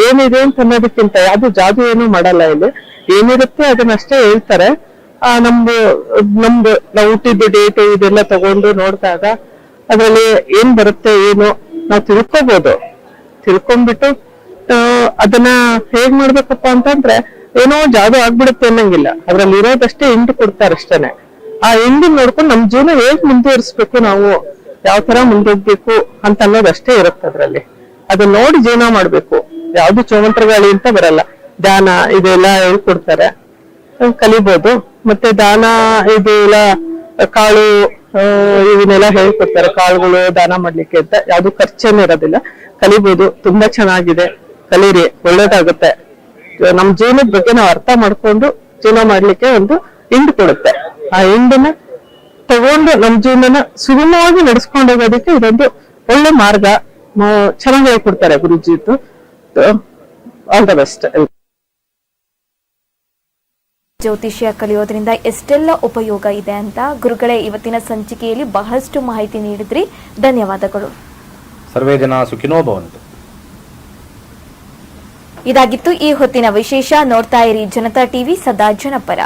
ಏನಿದೆ ಅಂತ ಅನ್ನೋದಕ್ಕಿಂತ ಯಾವ್ದು ಜಾದು ಏನು ಮಾಡಲ್ಲ. ಇಲ್ಲಿ ಏನಿರುತ್ತೆ ಅದನ್ನಷ್ಟೇ ಹೇಳ್ತಾರೆ. ನಮ್ದು ನಾವು ಹುಟ್ಟಿದ್ದು ಡೇಟ್ ಇದೆಲ್ಲ ತಗೊಂಡು ನೋಡಿದಾಗ ಅದ್ರಲ್ಲಿ ಏನ್ ಬರುತ್ತೆ ಏನು ನಾವು ತಿಳ್ಕೊಂಡ್ಬಿಟ್ಟು ಅದನ್ನ ಹೇಗ್ ಮಾಡ್ಬೇಕಪ್ಪ ಅಂತಂದ್ರೆ ಏನೋ ಜಾದು ಆಗ್ಬಿಡುತ್ತೆ ಅನ್ನಂಗಿಲ್ಲ. ಅದ್ರಲ್ಲಿ ಇರೋದಷ್ಟೇ ಹಿಂಡು ಕೊಡ್ತಾರೆ ಅಷ್ಟೇನೆ. ಆ ಹಿಂದಿನ ನೋಡ್ಕೊಂಡು ನಮ್ ಜೀವನ ಹೇಗ್ ಮುಂದುವರಿಸ್ಬೇಕು, ನಾವು ಯಾವ ತರ ಮುಂದೋಗ್ಬೇಕು ಅಂತ ಅನ್ನೋದಷ್ಟೇ ಇರುತ್ತೆ ಅದ್ರಲ್ಲಿ. ಅದನ್ನ ನೋಡಿ ಜೀವನ ಮಾಡ್ಬೇಕು. ಯಾವ್ದು ಚೋಮಂತ್ರಗಾಳಿ ಅಂತ ಬರಲ್ಲ. ದಾನ ಇದೆಲ್ಲ ಹೇಳ್ಕೊಡ್ತಾರೆ, ಕಲಿಬಹುದು. ಮತ್ತೆ ದಾನ ಇದೆಲ್ಲ ಕಾಳು ಇವನ್ನೆಲ್ಲ ಹೇಳ್ಕೊಡ್ತಾರೆ. ಕಾಳುಗಳು ದಾನ ಮಾಡ್ಲಿಕ್ಕೆ ಅಂತ ಯಾವ್ದು ಖರ್ಚೇನು ಇರೋದಿಲ್ಲ. ಕಲಿಬಹುದು. ತುಂಬಾ ಚೆನ್ನಾಗಿದೆ, ಕಲೀರಿ, ಒಳ್ಳೇದಾಗುತ್ತೆ. ನಮ್ ಜೀವನದ ಬಗ್ಗೆ ನಾವು ಅರ್ಥ ಮಾಡ್ಕೊಂಡು ಜೀವನ ಮಾಡ್ಲಿಕ್ಕೆ ಒಂದು ಹಿಂಡು ಕೊಡುತ್ತೆ. ಆ ಹಿಂಡನ್ನ ತಗೊಂಡು ನಮ್ ಜೀವನನ ಸುಗಮವಾಗಿ ನಡೆಸ್ಕೊಂಡು ಹೋಗೋದಕ್ಕೆ ಇದೊಂದು ಒಳ್ಳೆ ಮಾರ್ಗ. ಚೆನ್ನಾಗಿ ಹೇಳ್ಕೊಡ್ತಾರೆ ಗುರುಜಿದ್ದು. All the best. ಜ್ಯೋತಿಷ್ಯ ಕಲಿಯೋದ್ರಿಂದ ಎಷ್ಟೆಲ್ಲ ಉಪಯೋಗ ಇದೆ ಅಂತ ಗುರುಗಳೇ ಇವತ್ತಿನ ಸಂಚಿಕೆಯಲ್ಲಿ ಬಹಳಷ್ಟು ಮಾಹಿತಿ ನೀಡಿದ್ರಿ. ಧನ್ಯವಾದಗಳು. ಸರ್ವೇ ಜನ ಸುಖಿನೋ ಭವಂತು. ಇದಾಗಿತ್ತು ಈ ಹೊತ್ತಿನ ವಿಶೇಷ. ನೋಡ್ತಾ ಇರಿ ಜನತಾ ಟಿವಿ, ಸದಾ ಜನಪರ.